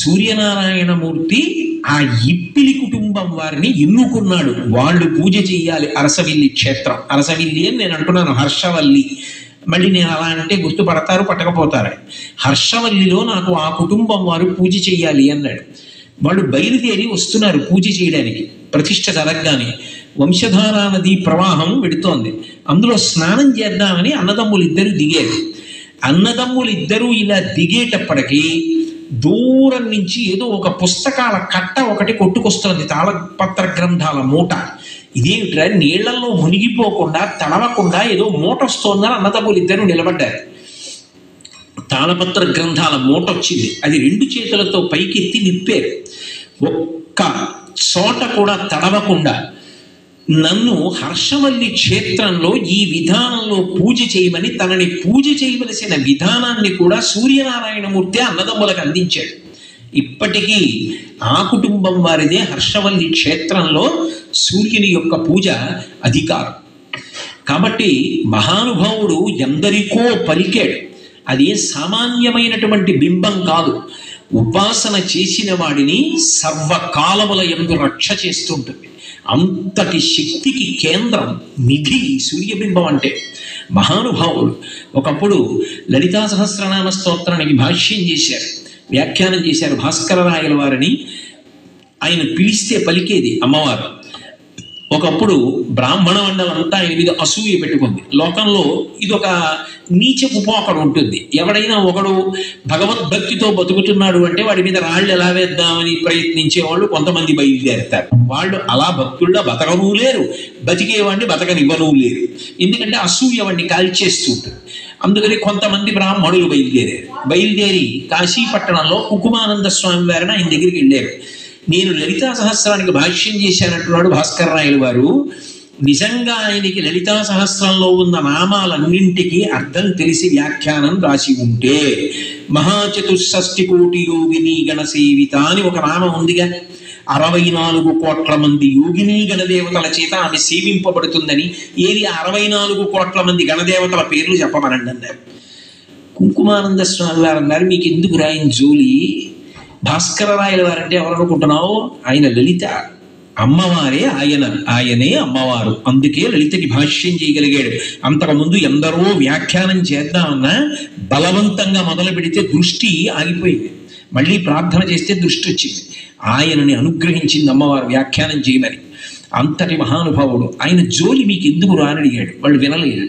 సూర్యనారాయణమూర్తి ఆ ఇప్పిలి కుటుంబం వారిని ఎన్నుకున్నాడు, వాళ్ళు పూజ చేయాలి. అరసవిల్లి క్షేత్రం, అరసవిల్లి అని నేను అంటున్నాను, హర్షవల్లి. మళ్ళీ నేను అలా అంటే గుర్తుపడతారు, పట్టకపోతారు. హర్షవల్లిలో నాకు ఆ కుటుంబం వారు పూజ చేయాలి అన్నాడు. వాళ్ళు బయలుదేరి వస్తున్నారు పూజ చేయడానికి. ప్రతిష్ఠ జరగగానే వంశధారా నది ప్రవాహం వెడుతోంది. అందులో స్నానం చేద్దామని అన్నదమ్ములిద్దరూ దిగారు. అన్నదమ్ములిద్దరూ ఇలా దిగేటప్పటికీ దూరం నుంచి ఏదో ఒక పుస్తకాల కట్ట ఒకటి కొట్టుకొస్తుంది, తాళపత్ర గ్రంథాల మూట. ఇదేమిట్రా, నీళ్లలో మునిగిపోకుండా తడవకుండా ఏదో మూట వస్తోందని అన్నదమ్ములిద్దరూ నిలబడ్డారు. తాళపత్ర గ్రంథాల మూట వచ్చింది, అది రెండు చేతులతో పైకెత్తి నిప్పారు. ఒక్క చోట కూడా తడవకుండా నన్ను హర్షవల్లి క్షేత్రంలో ఈ విధానంలో పూజ చేయమని, తనని పూజ చేయవలసిన విధానాన్ని కూడా సూర్యనారాయణమూర్తి అన్నదమ్ములకు అందించాడు. ఇప్పటికీ ఆ కుటుంబం వారిదే హర్షవల్లి క్షేత్రంలో సూర్యుని యొక్క పూజ అధికారం. కాబట్టి మహానుభావుడు ఎందరికో పలికాడు. అది సామాన్యమైనటువంటి బింబం కాదు. ఉపాసన చేసిన వాడిని సర్వకాలముల యందు రక్ష చేస్తుంటుంది. అంతటి శక్తికి కేంద్రం, నిధి సూర్యబింబం అంటే. మహానుభావుడు ఒకప్పుడు లలితా సహస్రనామ స్తోత్రానికి భాష్యం చేశారు, వ్యాఖ్యానం చేశారు భాస్కర రాయల వారిని. ఆయన పిలిస్తే పలికేది అమ్మవారు. ఒకప్పుడు బ్రాహ్మణ మండలంతా ఆయన మీద అసూయ పెట్టుకుంది. లోకంలో ఇదొక నీచపు పోకడు ఉంటుంది. ఎవడైనా ఒకడు భగవద్భక్తితో బతుకుతున్నాడు అంటే వాడి మీద రాళ్ళు ఎలా వేద్దామని ప్రయత్నించే వాళ్ళు కొంతమంది బయలుదేరుతారు. వాళ్ళు అలా భక్తుల్లో బతకనూ లేరు, బతికేవాడిని బతకనివ్వనూ లేరు. ఎందుకంటే అసూయ వాడిని కాల్చేస్తుంటారు. అందుకని కొంతమంది బ్రాహ్మణులు బయలుదేరి కాశీపట్టణంలో కుకుమానంద స్వామి వారిని ఆయన దగ్గరికి వెళ్ళారు. నేను లలితా సహస్రానికి భాష్యం చేశానంటున్నాడు భాస్కర రాయలు వారు. నిజంగా ఆయనకి లలితా సహస్రంలో ఉన్న నామాలన్నింటికీ అర్థం తెలిసి వ్యాఖ్యానం రాసి ఉంటే మహాచతుషష్టి కోటి యోగిని గణసేవిత అని ఒక నామం ఉందిగా, 64 కోట్ల మంది యోగిని గణదేవతల చేత ఆమె సేవింపబడుతుందని. ఏది 64 కోట్ల మంది గణదేవతల పేర్లు చెప్పమనండి అన్నారు. కుంకుమానంద స్వామి వారు అన్నారు, మీకు ఎందుకు రాయని జోలి, భాస్కర రాయల వారంటే ఎవరు అనుకుంటున్నావు, ఆయన లలిత అమ్మవారే, ఆయనే అమ్మవారు. అందుకే లలితకి భాష్యం చేయగలిగాడు. అంతకుముందు ఎందరో వ్యాఖ్యానం చేద్దామన్నా బలవంతంగా మొదలు పెడితే దృష్టి ఆగిపోయింది. మళ్ళీ ప్రార్థన చేస్తే దృష్టి వచ్చింది. ఆయనని అనుగ్రహించింది అమ్మవారు వ్యాఖ్యానం చేయమని. అంతటి మహానుభావుడు. ఆయన జోలి మీకు ఎందుకు రాని అడిగాడు. వాళ్ళు వినలేదు.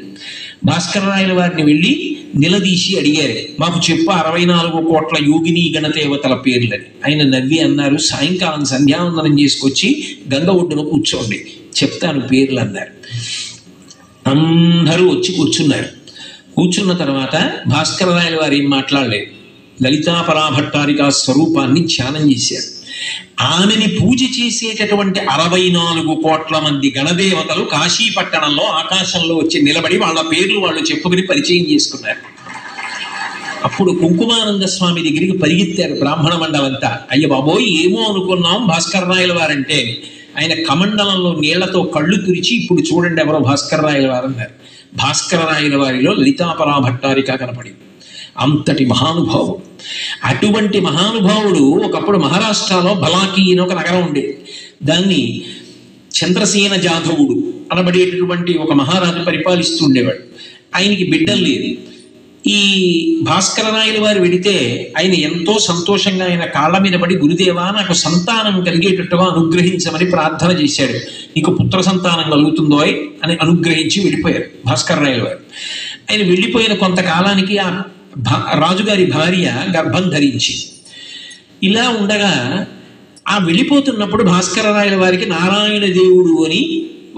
భాస్కరరాయల వారిని వెళ్ళి నిలదీసి అడిగారు, మాకు చెప్పు 64 కోట్ల యోగిని గణదేవతల పేర్లని. ఆయన నవ్వి అన్నారు, సాయంకాలం సంధ్యావందనం చేసుకొచ్చి గంగ ఒడ్డున కూర్చోండి, చెప్తాను పేర్లు అన్నారు. అందరూ వచ్చి కూర్చున్నారు. కూర్చున్న తర్వాత భాస్కరరాయల వారు ఏం మాట్లాడలేదు. లలితా పరాభట్టారిక స్వరూపాన్ని ధ్యానం చేశారు. ఆమెని పూజ చేసేటటువంటి 64 కోట్ల మంది గణదేవతలు కాశీపట్టణంలో ఆకాశంలో వచ్చి నిలబడి వాళ్ళ పేర్లు వాళ్ళు చెప్పుకుని పరిచయం చేసుకున్నారు. అప్పుడు కుంకుమానంద స్వామి దగ్గరికి పరిగెత్తారు బ్రాహ్మణ మండలంతా. అయ్య బాబోయ్, ఏమో అనుకున్నాం భాస్కరరాయల వారంటే. ఆయన కమండలంలో నీళ్లతో కళ్ళు తురిచి, ఇప్పుడు చూడండి ఎవరో భాస్కరరాయల వారు అన్నారు. భాస్కరరాయల వారిలో లలితాపరాభట్టారిక కనపడింది. అంతటి మహానుభావుడు. అటువంటి మహానుభావుడు ఒకప్పుడు మహారాష్ట్రలో బలాకి అని ఒక నగరం ఉండేది. దాన్ని చంద్రసేన జాధవుడు అనబడేటటువంటి ఒక మహారాజు పరిపాలిస్తూ ఉండేవాడు. ఆయనకి బిడ్డలు లేదు. ఈ భాస్కరరాయల వారు వెడితే ఆయన ఎంతో సంతోషంగా ఆయన కాళ్ళ మీద పడి, గురుదేవా నాకు సంతానం కలిగేటట్టుగా అనుగ్రహించమని ప్రార్థన చేశాడు. నీకు పుత్ర సంతానం కలుగుతుందో అని అనుగ్రహించి వెళ్ళిపోయారు భాస్కరరాయల వారు. ఆయన వెళ్ళిపోయిన కొంతకాలానికి ఆ రాజుగారి భార్య గర్భం ధరించి. ఇలా ఉండగా ఆ వెళ్ళిపోతున్నప్పుడు భాస్కరరాయల వారికి నారాయణ దేవుడు అని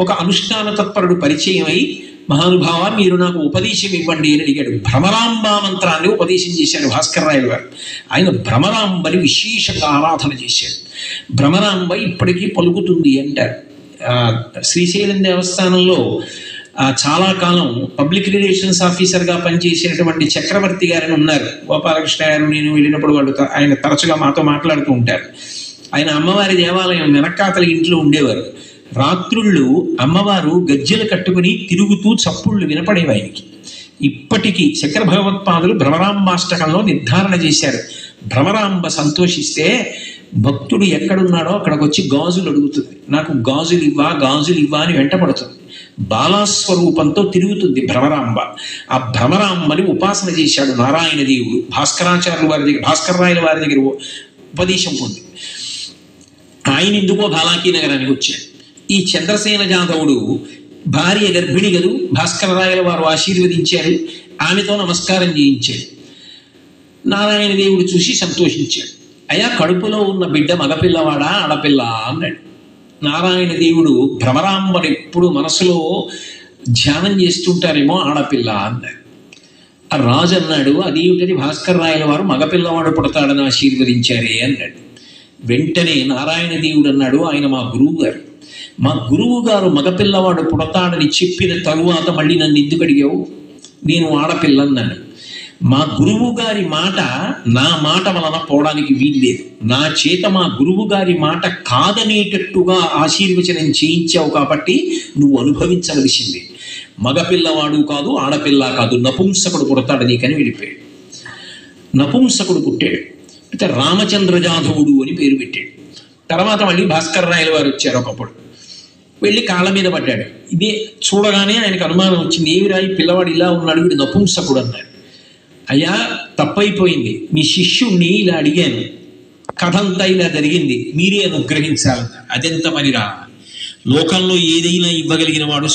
ఒక అనుష్ఠాన తత్పరుడు పరిచయం అయి, మహానుభావ మీరు నాకు ఉపదేశం ఇవ్వండి అని అడిగాడు. భ్రమరాంబ మంత్రాన్ని ఉపదేశం చేశాడు భాస్కరరాయల వారు. ఆయన భ్రమరాంబని విశేషంగా ఆరాధన చేశాడు. భ్రమరాంబ ఇప్పటికీ పలుకుతుంది అంటారు. శ్రీశైలం దేవస్థానంలో చాలా కాలం పబ్లిక్ రిలేషన్స్ ఆఫీసర్గా పనిచేసినటువంటి చక్రవర్తి గారని ఉన్నారు. గోపాలకృష్ణ గారు నేను వెళ్ళినప్పుడు వాళ్ళు ఆయన తరచుగా మాతో మాట్లాడుతూ ఉంటారు. ఆయన అమ్మవారి దేవాలయం వెనక్కాతల ఇంట్లో ఉండేవారు. రాత్రుళ్ళు అమ్మవారు గజ్జెలు కట్టుకుని తిరుగుతూ చప్పుళ్ళు వినపడేవి ఆయనకి. ఇప్పటికీ శంకర భగవత్పాదులు భ్రమరాంబాష్టకంలో నిర్ధారణ చేశారు. భ్రమరాంబ సంతోషిస్తే భక్తుడు ఎక్కడున్నాడో అక్కడికి వచ్చి గాజులు అడుగుతుంది. నాకు గాజులు ఇవ్వా అని వెంటపడుతుంది. బాలాస్వరూపంతో తిరుగుతుంది భ్రమరాంబ. ఆ భ్రమరాంబని ఉపాసన చేశాడు నారాయణ దేవుడు. భాస్కరరాయల వారి దగ్గర ఉపదేశం పొంది ఆయన ఎందుకో బాలాకీ నగరానికి వచ్చాడు. ఈ చంద్రసేన జాధవుడు భార్య గర్భిణి గదు, భాస్కరరాయల వారు ఆశీర్వదించారు. ఆమెతో నమస్కారం చేయించాడు. నారాయణ దేవుడు చూసి సంతోషించాడు. అయ్యా, కడుపులో ఉన్న బిడ్డ మగపిల్లవాడా ఆడపిల్ల అన్నాడు. నారాయణ దేవుడు భ్రమరాంబను ఎప్పుడు మనసులో ధ్యానం చేస్తుంటారేమో, ఆడపిల్ల అన్నాడు. ఆ రాజు అన్నాడు, అదేమిటని భాస్కరరాయల వారు మగపిల్లవాడు పుడతాడని ఆశీర్వదించారే అన్నాడు. వెంటనే నారాయణ దేవుడు అన్నాడు, ఆయన మా గురువు గారు. మా గురువు గారు మగపిల్లవాడు పుడతాడని చెప్పిన తరువాత మళ్ళీ నన్ను ఎందుకు అడిగావు? నేను ఆడపిల్ల అన్నాను. మా గురువు గారి మాట నా మాట వలన పోవడానికి వీల్లేదు. నా చేత మా గురువు గారి మాట కాదనేటట్టుగా ఆశీర్వచనం చేయించావు కాబట్టి నువ్వు అనుభవించవలసింది. మగపిల్లవాడు కాదు, ఆడపిల్ల కాదు, నపుంసకుడు పుడతాడు నీకని వెళ్ళిపోయాడు. నపుంసకుడు పుట్టాడు. అయితే రామచంద్ర జాధవుడు అని పేరు పెట్టాడు. తర్వాత మళ్ళీ భాస్కరరాయల వారు వచ్చారు. ఒకప్పుడు వెళ్ళి కాళ్ళ మీద పడ్డాడు. ఇదే చూడగానే ఆయనకు అనుమానం వచ్చింది. ఏమి రాయి పిల్లవాడు ఇలా ఉన్నాడు, వీడు నపుంసకుడు అన్నాడు. అయ్యా, తప్పైపోయింది. మీ శిష్యుణ్ణి ఇలా అడిగాను, కథ అంతా ఇలా జరిగింది, మీరే అనుగ్రహించాలన్నారు. అదెంత పనిరా, లోకంలో ఏదైనా ఇవ్వగలిగిన వాడు